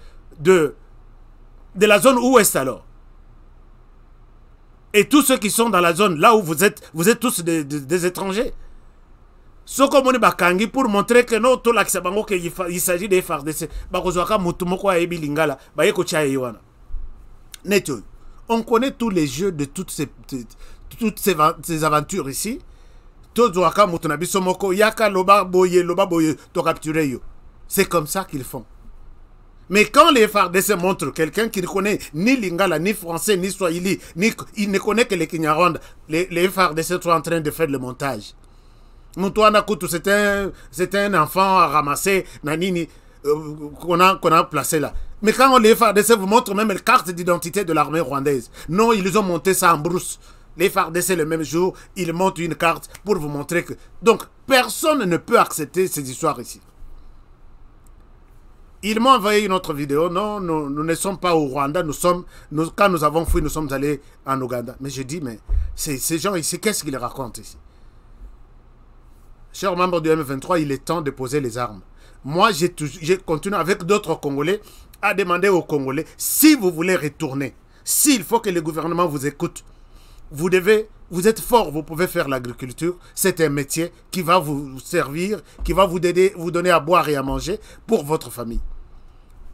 la zone ouest alors. Et tous ceux qui sont dans la zone là où vous êtes tous des étrangers. Ce qu'on dit bakangi pour montrer que non, tout l'accès bango qu'il s'agit des FARDC. On connaît tous les jeux de toutes ces aventures ici. C'est comme ça qu'ils font. Mais quand les FARDC montrent quelqu'un qui ne connaît ni lingala, ni français, ni swahili, il ne connaît que les Kinyarwanda, les FARDC sont en train de faire le montage. C'est un enfant à ramasser, nanini, qu'on a placé là. Mais quand les FARDC vous montrent même la carte d'identité de l'armée rwandaise, non, ils ont monté ça en brousse. Les FARDC le même jour, ils montent une carte pour vous montrer que... Donc, personne ne peut accepter ces histoires ici. Ils m'ont envoyé une autre vidéo. Non, nous ne sommes pas au Rwanda. Quand nous avons fui, nous sommes allés en Ouganda. Mais je dis, mais ces gens ici, qu'est-ce qu'ils racontent ici? Chers membres du M23, il est temps de poser les armes. Moi, j'ai continué avec d'autres Congolais à demander aux Congolais, si vous voulez retourner, s'il faut que le gouvernement vous écoute, vous êtes fort, vous pouvez faire l'agriculture. C'est un métier qui va vous servir, qui va vous donner à boire et à manger pour votre famille.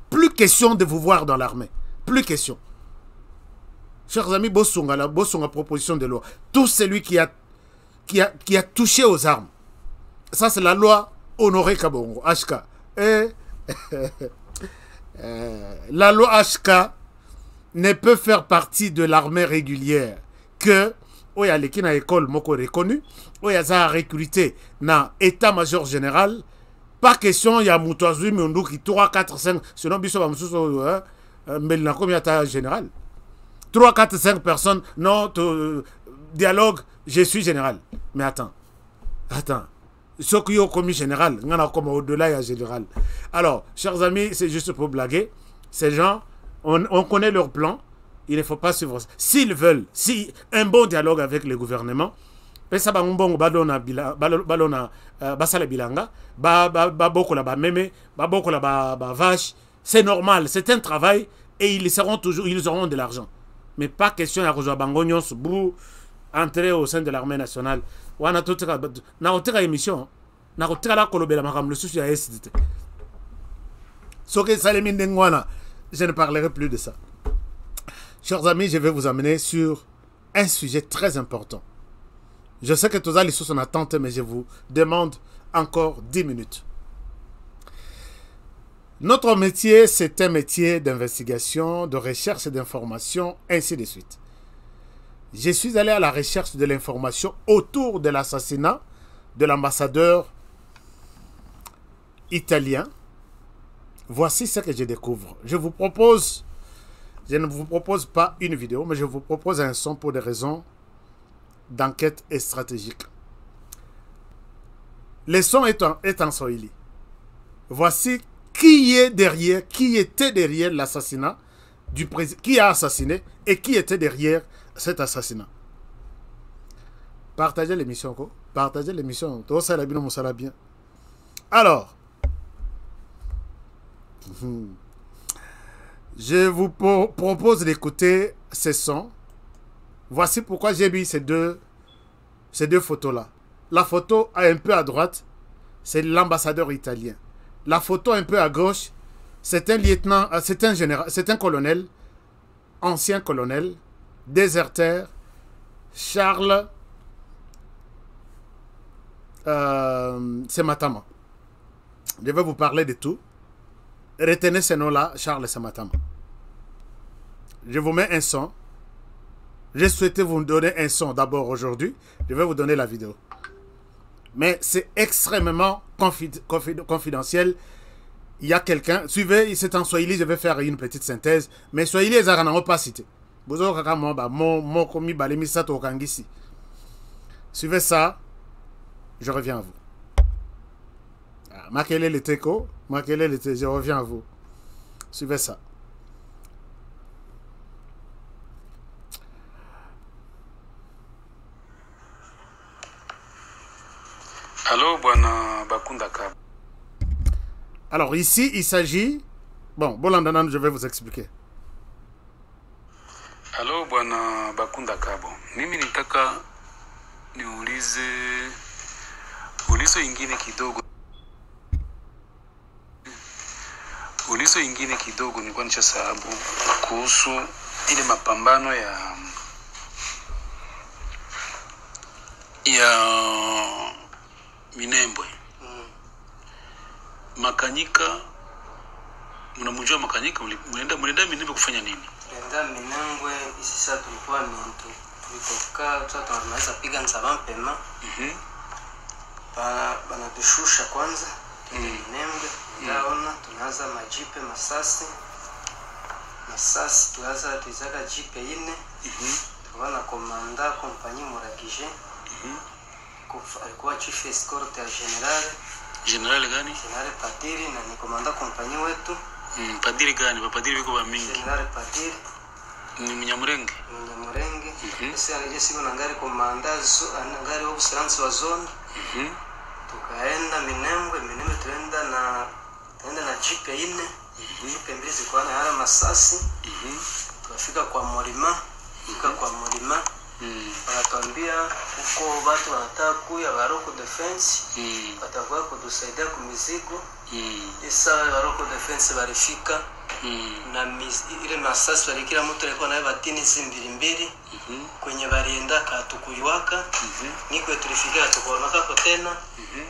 Plus question de vous voir dans l'armée. Plus question. Chers amis, Bosunga proposition de loi. Tout celui qui a touché aux armes. Ça, c'est la loi Honoré Kabongo, HK. La loi HK ne peut faire partie de l'armée régulière que il y a l'équipe à l'école moko reconnu, il y a ça recruté dans état-major général. Pas question, il y a Moutouazou, Mundou qui 3, 4, 5, sinon Bissot Bamsouso, mais il y a combien d'état général 3, 4, 5 personnes, non, dialogue, je suis général. Mais attends. Ce qui est commis général, on a comme au-delà, il y a général. Alors, chers amis, c'est juste pour blaguer. Ces gens, on connaît leur plan. Il ne faut pas suivre ça. S'ils veulent, si un bon dialogue avec le gouvernement, c'est normal, c'est un travail et ils auront de l'argent. Mais pas question à rejoindre Bangognos pour entrer au sein de l'armée nationale. On a toute la émission. On a toute la colobela le souci à SDT. Je ne parlerai plus de ça. Chers amis, je vais vous amener sur un sujet très important. Je sais que tous les sous sont en attente, mais je vous demande encore 10 minutes. Notre métier, c'est un métier d'investigation, de recherche et d'information, ainsi de suite. Je suis allé à la recherche de l'information autour de l'assassinat de l'ambassadeur italien. Voici ce que je découvre. Je ne vous propose pas une vidéo, mais je vous propose un son pour des raisons d'enquête et stratégique. Le son est en swahili. Voici qui était derrière l'assassinat du président, qui a assassiné et qui était derrière cet assassinat. Partagez l'émission, quoi. Partagez l'émission. Tout ça, la bien. Alors, je vous propose d'écouter ces sons. Voici pourquoi j'ai mis ces deux photos-là. La photo un peu à droite, c'est l'ambassadeur italien. La photo un peu à gauche, c'est un lieutenant, c'est un général, c'est un colonel, ancien colonel, déserteur, Charles Sematama. Je vais vous parler de tout. Retenez ce nom-là, Charles Sematama. Je vous mets un son. J'ai souhaité vous donner un son d'abord aujourd'hui. Je vais vous donner la vidéo. Mais c'est extrêmement confidentiel. Il y a quelqu'un. Suivez, c'est en swahili, je vais faire une petite synthèse. Mais swahili, ils n'ont pas cité. Suivez ça. Je reviens à vous. Makelele Teko, Makelele Teko, je reviens à vous. Suivez ça. Allô, Bwana Bakunda Kabo. Alors ici, il s'agit... Bon, Bolandanan, je vais vous expliquer. Allô, Bwana Bakunda Kabo. Mimi nitaka niulize ulizo ingine kidogo. Ulizo ingine kidogo nilikuwa nishasahabu kuhusu ile mapambano ya Minembwe. Makanyika, mnamjua Makanyika, mlienda Minembwe kufanya nini? Nenda Minembwe sasa tulikuwa tulitoka tunaweza piga nsaba mpema. Bana tushusha kwanza Minembwe, ndaona tunaanza majipe Masasi tuanza tuzaga jipe ine. Tuwana komanda kompani Muragije. Alikuwa chief escort ya general gani? General Padiri na ni komanda kompani wetu. Padiri gani? Padiri biko ba mingi. General Padiri ni Munyamurenge. Sasa aliyesiku na ngari komanda ngari wa usiransi wa zone. Tukaenda Minembwe tuenda na jipe ine. Jipe mbili zilikuwa na yale Masasi. Tukafika kwa Mulima. Wanatuambia huko watu wanataka kuya Baroko Defense. Watakuwa kutusaidia kumizigo. Isa Baroko Defense barifika. Na ile Masasi wale kila mtu alikuwa naye batini mbili. Kwenye barienda katukuyuaka. Niko tulifika tukaonaka kwa tena.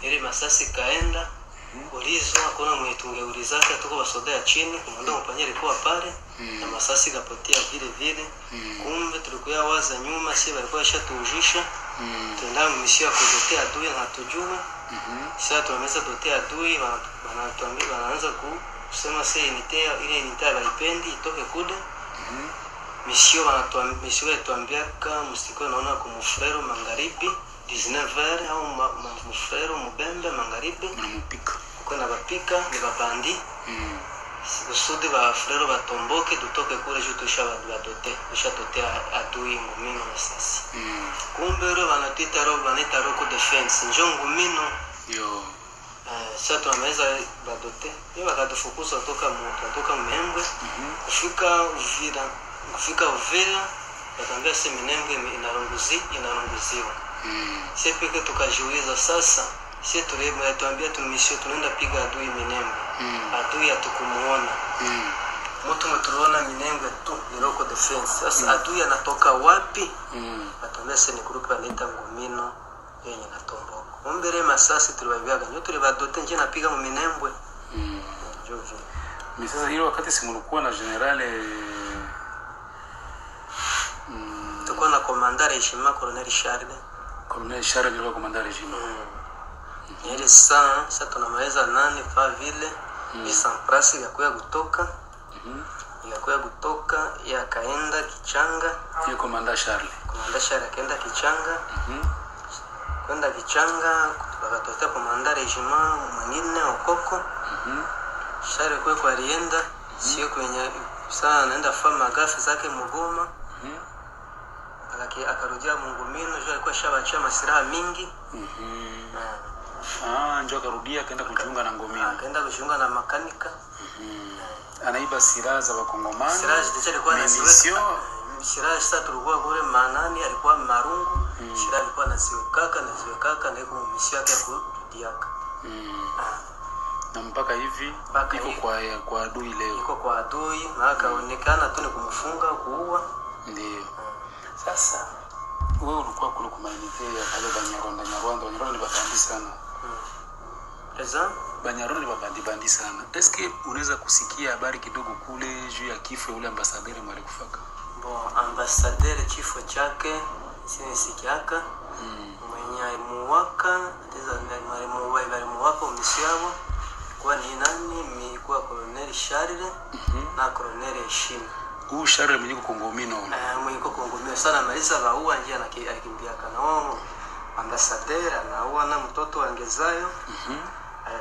Ile Masasi kaenda. Ulizo hakuna mwenye tungeulizaka tuko basoda ya chini kumanda mpanya alikuwa pale na Masasi kapotea vile kumbe tulikuwa waza nyuma si walikuwa shatujisha tuenda mmisio ya kudotea adui na hatujua sasa tumeweza dotea adui wanatuambia wanaanza kusema sasa ile nitea balipendi itoke kule misio wanatuambia kama msiko naona kumufrero magharibi 19h au mufrero mubembe magharibi mnamupika kuna bapika ni babandi kusudi ba frero batomboke tutoke kule juu tushatotea adui ngumino Masasi. Kumbe ro banatita Roko Defense njongu mino yo sasa tunaweza badote hiyo wakatufukuza kutoka Minembwe kufika Uvira watambia sema Minembwe inarunguziwa. Sisi peke tukajiuliza sasa sisi tuambia tumisio tunaenda piga adui Minembwe. Adui atukumuona. Mtu mtuona Minembwe tu ni Roko Defense. Sasa adui anatoka wapi? Atambia sasa ni group anaita Ngumino yenye natomboka. Ombere Masasi tuliwabiaga nyote tulibadote nje napiga mu Minembwe. Jovi. Sasa hilo wakati simulikuwa na generale tulikuwa na komandare Heshima Colonel Charles. Colonel Charles ndio komandare Heshima. Ile sasa tunamaliza nane pa vile bisa prasi ya kuya kutoka yakaenda Kichanga hiyo komanda Charles akaenda Kichanga kwenda Kichanga tukatotea komanda Regiment mwingine Okoko Charles kwa alienda sio kwenye sana anaenda fama gafi zake Mugoma akarudia Ngumino alikuwa shabacha masiraha mingi ndio akarudia akaenda kujiunga na Ngumino. Akaenda kujiunga na makanika. Anaiba silaha za Wakongomani. Silaha zilikuwa na silaha sasa tulikuwa kule Manani alikuwa Marungu. Silaha alikuwa na siwekaka na iko misio yake kurudiaka. Na mpaka hivi iko kwa adui leo. Iko kwa adui na akaonekana tu ni kumfunga kuua. Ndio. Sasa wewe ulikuwa kule kumainite ya pale Banyarwanda ni babandi sana. Banyarwanda ni babandi sana. Eske unaweza kusikia habari kidogo kule juu ya kifo yule ambasaderi mwalikufaka? Bon, ambasaderi kifo chake sinisikiaka. Mwenye alimuwaka, alimuwaka umisiabo kwa ni nani mikuwa Colonel Charles na Colonel Heshima. Huu Charles mwenye Kongomino. Mwenye Kongomino sana maliza baua njia akimbia kana wao ambasaderi anaua na mtoto wangezayo.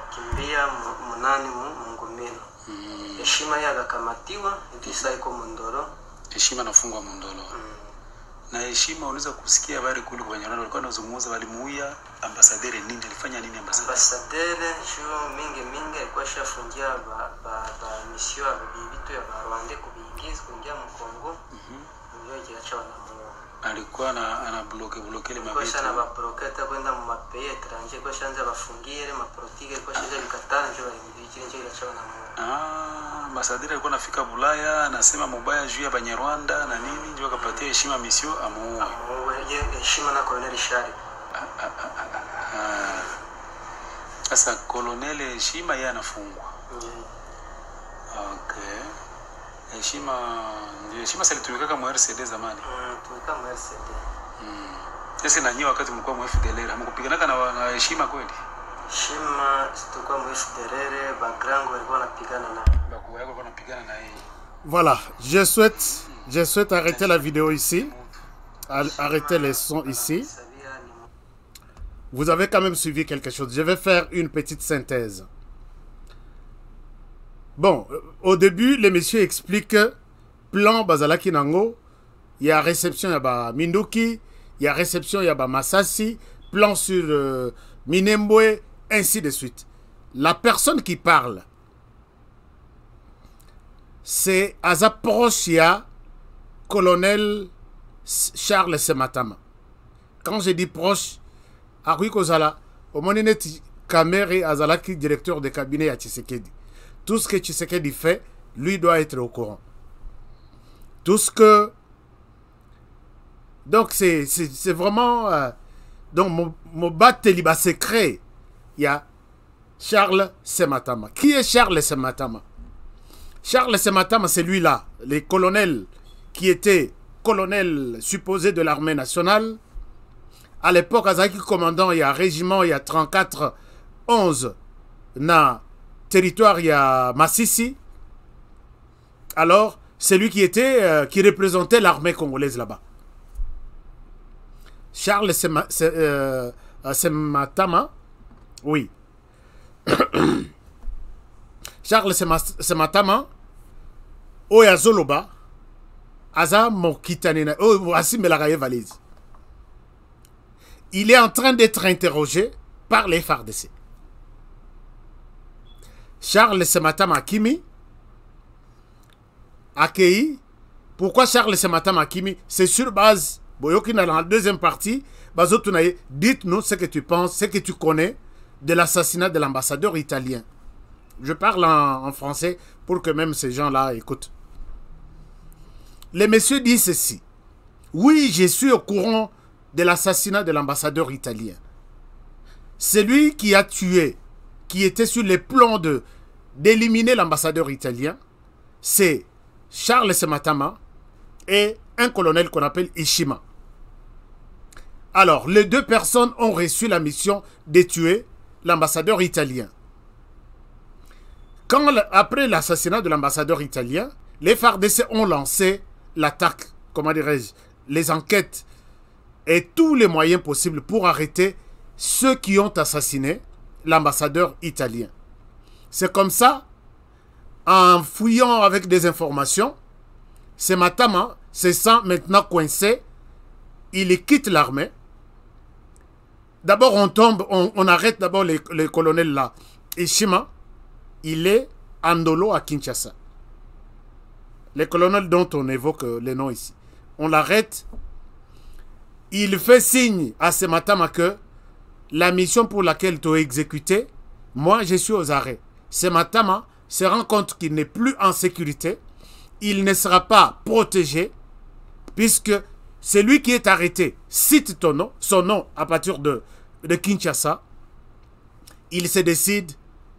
kimbia munani mungumilo. Heshima yakakamatiwa itisa iko Mundoro. Heshima nafungwa Mundoro. Na heshima unaweza kusikia habari kule kwa Banyarwanda walikuwa wanazungumza walimuia ambasadere nini alifanya nini ambasadere? Ambasadere sio mingi alikuwa shafungia ba mission ya bibitu ya Rwanda kubiingiza kuingia mu Kongo. Ndio kiacha wanamuua. Alikuwa ana bloke ile mabitu. Kwa sana ba bloketa kwenda mu mapays étranger kwa shanza bafungiere mapolitike kwa shanza bikatana ndio balimubikira ndio kiacha wanamuua. Ambasadere alikuwa anafika Bulaya anasema mubaya juu ya Banyarwanda na nini ndio akapatia heshima mission amuue. Heshima na Colonel Shari. Sasa Colonel heshima yeye anafungwa. Okay. Heshima sasa ilitumika kama RCD zamani. Tumika kama RCD. Sasa na nyinyi wakati mlikuwa mu FDLR hamkupigana na heshima kweli? Heshima tulikuwa mu FDLR, background walikuwa wanapigana na bakubwa yako wanapigana na yeye. Voilà, je souhaite arrêter la vidéo ici. Arrêter les sons ici. Vous avez quand même suivi quelque chose. Je vais faire une petite synthèse. Bon, au début, les messieurs expliquent que plan Bazalaki Nango, il y a réception yaba Minduki, il y a réception yaba Masasi, plan sur Minembwe, ainsi de suite. La personne qui parle, c'est Azaprochia, colonel Charles Sematama. Quand je dis proche, Arui Kozala, au Monineti Kamere Azalaki, directeur de cabinet à Tshisekedi. Tout ce que Tshisekedi fait, lui doit être au courant. Tout ce que... Donc c'est vraiment... Donc mon Bateliba secret, il y a Charles Sematama. Qui est Charles Sematama? Charles Sematama, c'est lui-là, le colonel qui était colonel supposé de l'armée nationale. À l'époque, Azaki commandant, il y a régiment, il y a 34-11 na territoire, il y a Massissi. Alors, c'est lui qui était, qui représentait l'armée congolaise là-bas. Charles Sematama, oui. Charles Sematama, Oya Zoloba, Aza Mokitanena, Valise. Il est en train d'être interrogé par les FARDC. Charles Sematama Akimi, accueilli. Pourquoi Charles Sematama Akimi? C'est sur base, Boyokina dans la deuxième partie, dites-nous ce que tu penses, ce que tu connais de l'assassinat de l'ambassadeur italien. Je parle en français pour que même ces gens-là écoutent. Les messieurs disent ceci. Oui, je suis au courant de l'assassinat de l'ambassadeur italien. Celui qui a tué, qui était sur les plans d'éliminer l'ambassadeur italien, c'est Charles Sematama et un colonel qu'on appelle Ishima. Alors, les deux personnes ont reçu la mission de tuer l'ambassadeur italien. Après l'assassinat de l'ambassadeur italien, les FARDC ont lancé l'attaque, comment dirais-je, les enquêtes et tous les moyens possibles pour arrêter ceux qui ont assassiné l'ambassadeur italien. C'est comme ça, en fouillant avec des informations, Sematama se sent maintenant coincé, il quitte l'armée. D'abord on arrête d'abord les colonels là. Ishima, il est Andolo à Kinshasa. Les colonels dont on évoque les noms ici. On l'arrête. Il fait signe à Sematama que la mission pour laquelle tu as exécuté, moi je suis aux arrêts. Sematama se rend compte qu'il n'est plus en sécurité. Il ne sera pas protégé puisque celui qui est arrêté cite son nom à partir de Kinshasa. Il se décide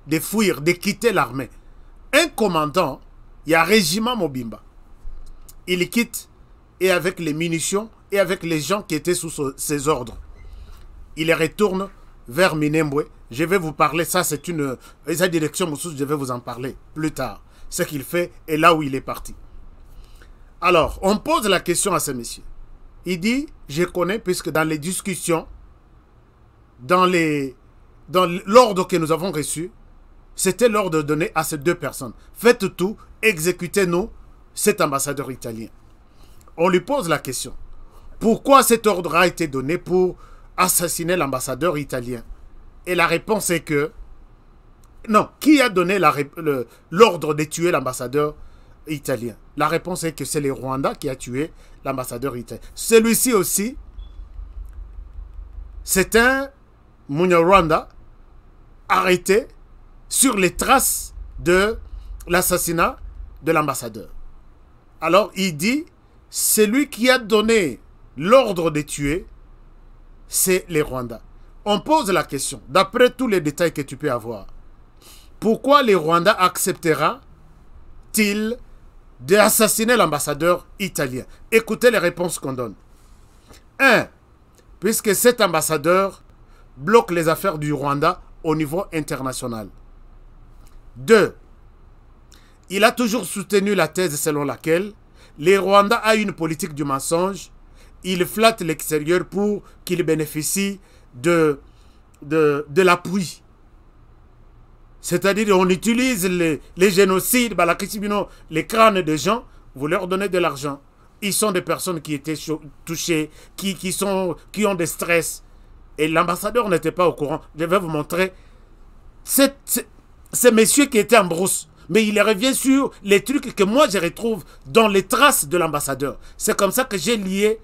de fuir, de quitter l'armée. Un commandant, il y a Régiment Mobimba. Il quitte et avec les munitions et avec les gens qui étaient sous ses ordres. Il retourne vers Minembwe. Je vais vous parler, ça c'est une direction, je vais vous en parler plus tard. Ce qu'il fait et là où il est parti. Alors, on pose la question à ce monsieur. Il dit, je connais puisque dans les discussions, dans les dans l'ordre que nous avons reçu, c'était l'ordre donné à ces deux personnes. Faites tout, exécutez-nous cet ambassadeur italien. On lui pose la question. Pourquoi cet ordre a été donné pour assassiner l'ambassadeur italien? Et la réponse est que... Non, qui a donné l'ordre de tuer l'ambassadeur italien? La réponse est que c'est le Rwanda qui a tué l'ambassadeur italien. Celui-ci aussi, c'est un Munyarwanda arrêté sur les traces de l'assassinat de l'ambassadeur. Alors il dit, celui qui a donné l'ordre de tuer, c'est les Rwandais. On pose la question, d'après tous les détails que tu peux avoir, pourquoi les Rwandais acceptera-t-il d'assassiner l'ambassadeur italien? Écoutez les réponses qu'on donne. 1. Puisque cet ambassadeur bloque les affaires du Rwanda au niveau international. 2. Il a toujours soutenu la thèse selon laquelle les Rwandais a une politique du mensonge. Il flatte l'extérieur pour qu'il bénéficie de l'appui. C'est-à-dire on utilise les génocides, les crânes des gens, vous leur donnez de l'argent. Ils sont des personnes qui étaient touchées, qui ont des stress. Et l'ambassadeur n'était pas au courant. Je vais vous montrer. C'est monsieur qui était en brousse. Mais il revient sur les trucs que moi je retrouve dans les traces de l'ambassadeur. C'est comme ça que j'ai lié.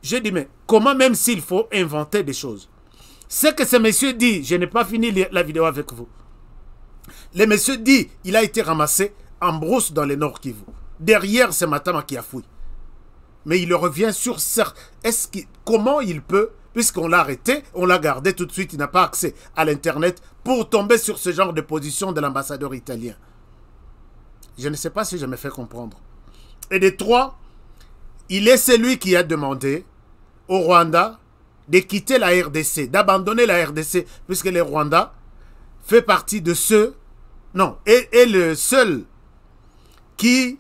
J'ai dit, mais comment même s'il faut inventer des choses? Ce que ce monsieur dit, je n'ai pas fini la vidéo avec vous. Le monsieur dit, il a été ramassé en brousse dans le Nord Kivu. Derrière, c'est Matama qui a fouillé. Mais il revient sur ça. Comment il peut, puisqu'on l'a arrêté, on l'a gardé tout de suite, il n'a pas accès à l'Internet pour tomber sur ce genre de position de l'ambassadeur italien. Je ne sais pas si je me fais comprendre. Et de 3, il est celui qui a demandé au Rwanda de quitter la RDC, d'abandonner la RDC, puisque le Rwanda fait partie de ceux, non, est le seul qui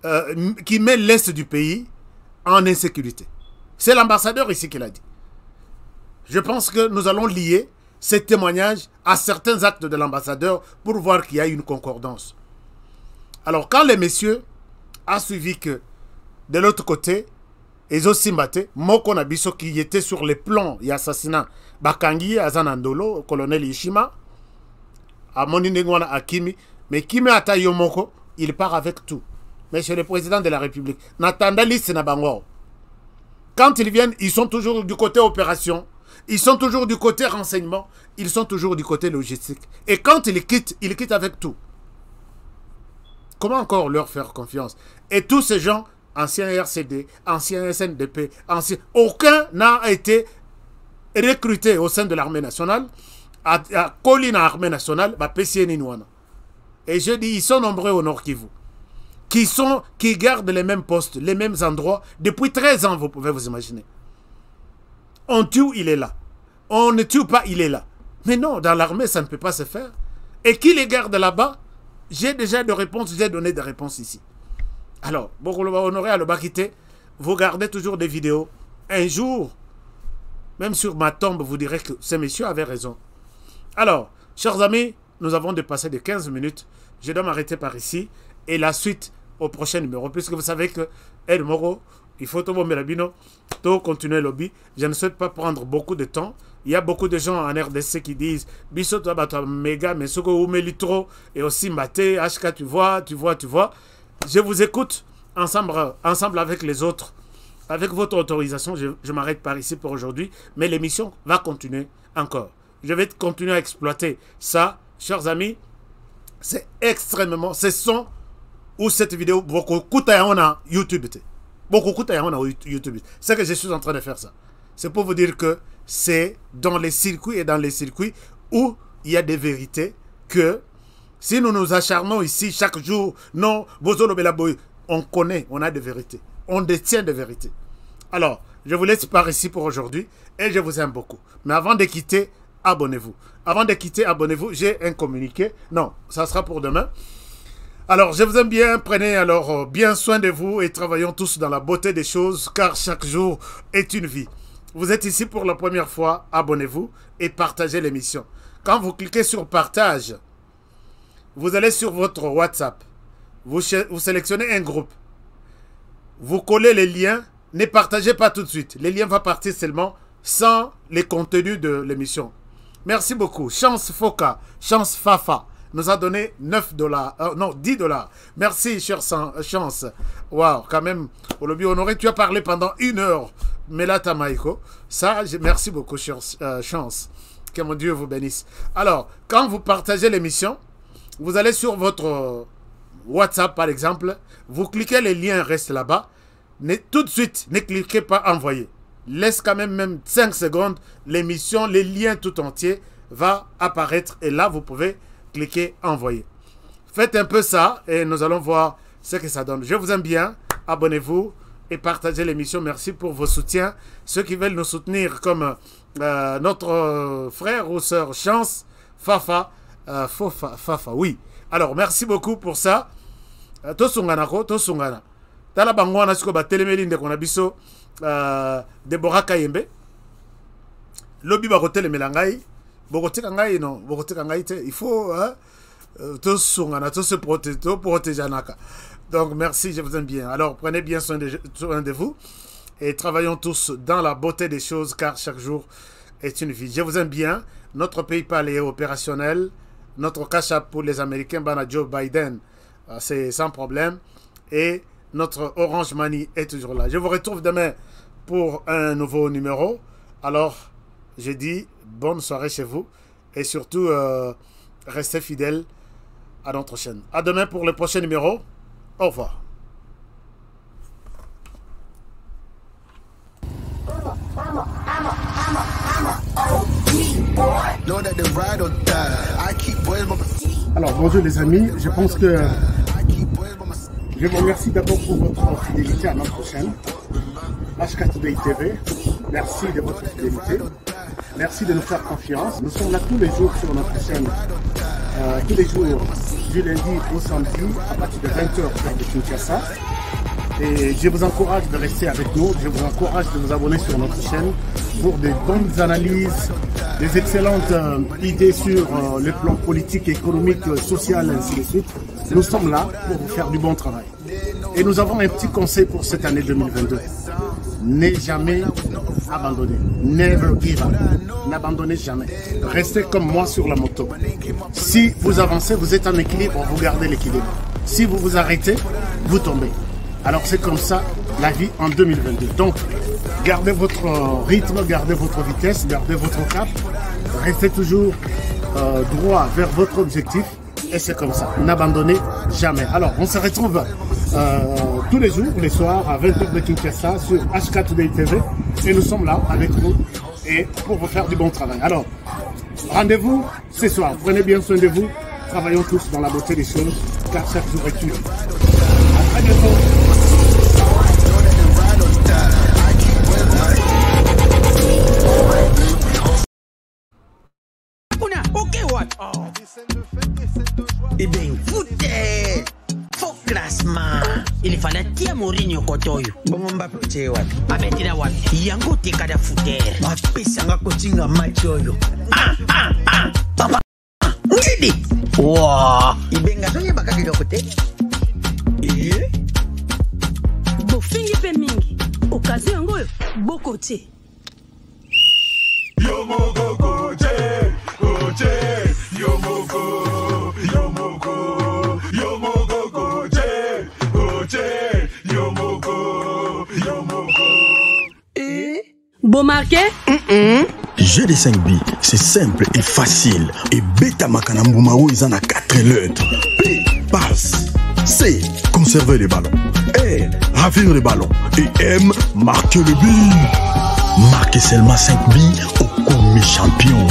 met l'Est du pays en insécurité. C'est l'ambassadeur ici qui l'a dit. Je pense que nous allons lier ces témoignages à certains actes de l'ambassadeur pour voir qu'il y a une concordance. Alors, quand le monsieur a suivi que de l'autre côté, Ezo Simbate, Moko Nabiso qui était sur les plans et assassinat, Bakangi, Azanandolo, colonel Ishima, Amoni Negwana Akimi, mais Kimi Atayo Moko, il part avec tout. Mais chez le président de la République, Natanda Lisse Nabango. Quand ils viennent, ils sont toujours du côté opération, ils sont toujours du côté renseignement, ils sont toujours du côté logistique. Et quand ils quittent avec tout. Comment encore leur faire confiance? Et tous ces gens, anciens RCD, anciens SNDP, aucun n'a été recruté au sein de l'armée nationale, à Colina armée nationale, et je dis, ils sont nombreux au Nord Kivu, qui gardent les mêmes postes, les mêmes endroits, depuis 13 ans, vous pouvez vous imaginer. On tue, il est là. On ne tue pas, il est là. Mais non, dans l'armée, ça ne peut pas se faire. Et qui les garde là-bas? J'ai déjà des réponses, j'ai donné des réponses ici. Alors, Honoré à Lobakité, vous gardez toujours des vidéos. Un jour, même sur ma tombe, vous direz que ce monsieur avait raison. Alors, chers amis, nous avons dépassé de 15 minutes. Je dois m'arrêter par ici. Et la suite au prochain numéro. Puisque vous savez que El Moro, il faut tout continuer le lobby. Je ne souhaite pas prendre beaucoup de temps. Il y a beaucoup de gens en RDC qui disent Biso toi méga mais soko ou melitro et aussi maté HK tu vois. Je vous écoute ensemble avec les autres. Avec votre autorisation, je m'arrête par ici pour aujourd'hui, mais l'émission va continuer encore. Je vais continuer à exploiter ça, chers amis. C'est extrêmement, ce son ou cette vidéo beaucoup à YouTube. Beaucoup à YouTube. C'est que je suis en train de faire ça. C'est pour vous dire que c'est dans les circuits et dans les circuits où il y a des vérités que si nous nous acharnons ici chaque jour, non, on connaît, on a des vérités. On détient des vérités. Alors, je vous laisse par ici pour aujourd'hui et je vous aime beaucoup. Mais avant de quitter, abonnez-vous. Avant de quitter, abonnez-vous. J'ai un communiqué. Non, ça sera pour demain. Alors, je vous aime bien. Prenez alors bien soin de vous et travaillons tous dans la beauté des choses car chaque jour est une vie. Vous êtes ici pour la première fois, abonnez-vous et partagez l'émission. Quand vous cliquez sur partage, vous allez sur votre WhatsApp. Vous sélectionnez un groupe. Vous collez les liens. Ne partagez pas tout de suite. Les liens vont partir seulement sans les contenus de l'émission. Merci beaucoup. Chance Foka, Chance Fafa nous a donné 9 dollars. Non, 10 dollars. Merci, cher Chance. Waouh, quand même. Au lobby honoré, tu as parlé pendant 1 heure. Melata Maïko. Ça, merci beaucoup, cher Chance. Que mon Dieu vous bénisse. Alors, quand vous partagez l'émission, vous allez sur votre WhatsApp, par exemple. Vous cliquez, les liens restent là-bas. Tout de suite, ne cliquez pas envoyer. Laisse quand même 5 secondes. L'émission, les liens tout entiers va apparaître. Et là, vous pouvez cliquer envoyer. Faites un peu ça et nous allons voir ce que ça donne. Je vous aime bien. Abonnez-vous et partagez l'émission. Merci pour vos soutiens. Ceux qui veulent nous soutenir comme notre frère ou sœur Chance Fafa. Fafa, oui. Alors, merci beaucoup pour ça. Tosungana ko, tosungana. Tala bangwana siko ba telemeli ndeko na biso Deborah Kayembe. Lobi ba ko telemela ngai. Bokotika ngai non, bokotika ngai te. Il faut tosungana, to se protéger naka. Donc merci, je vous aime bien. Alors prenez bien soin de vous et travaillons tous dans la beauté des choses car chaque jour est une vie. Je vous aime bien. Notre PayPal est opérationnel. Notre cash app pour les Américains, Bana Joe Biden, c'est sans problème. Et notre Orange Money est toujours là. Je vous retrouve demain pour un nouveau numéro. Alors, je dis bonne soirée chez vous. Et surtout, restez fidèles à notre chaîne. À demain pour le prochain numéro. Au revoir. Alors bonjour les amis, je pense que je vous remercie d'abord pour votre fidélité à notre chaîne HK Today TV. Merci de votre fidélité, merci de nous faire confiance. Nous sommes là tous les jours sur notre chaîne, tous les jours du lundi au samedi à partir de 20h de Kinshasa. Et je vous encourage de rester avec nous, je vous encourage de vous abonner sur notre chaîne pour des bonnes analyses, des excellentes idées sur le plan politique, économique, social, ainsi de suite. Nous sommes là pour vous faire du bon travail. Et nous avons un petit conseil pour cette année 2022. Ne jamais abandonner. Never give up. N'abandonnez jamais. Restez comme moi sur la moto. Si vous avancez, vous êtes en équilibre, vous gardez l'équilibre. Si vous vous arrêtez, vous tombez. Alors c'est comme ça la vie en 2022. Donc, gardez votre rythme, gardez votre vitesse, gardez votre cap. Restez toujours droit vers votre objectif. Et c'est comme ça. N'abandonnez jamais. Alors, on se retrouve tous les jours, les soirs, à 20h de Kinshasa sur HK Today TV. Et nous sommes là avec vous et pour vous faire du bon travail. Alors, rendez-vous ce soir. Prenez bien soin de vous. Travaillons tous dans la beauté des choses, car chaque jour est une vie. À très bientôt. Eh bien, foutez! Faut classement. Il fallait tirer Mourinho Kotoyo. Bon, Mbappé, tu es où? Abetira wapi? Yango teka da fouter. Apesanga kotinga match oyo. Papa. Ngidi. Wow. Ibenga sonye bakaki dokote. Bofingi pe mingi. Okazi yango bokote. Yomoko koche, koche, yomoko, yomoko, yomoko koche, koche, yomoko, yomoko. Bon marqué? Jeu de 5 billes, c'est simple et facile. Et Beta Makanambumao, ils en a 4 lettres. P, passe. C, conserver les ballons. R, ravir les ballons. Et M, marquer le but. Marquez seulement 5 billes au commis champion.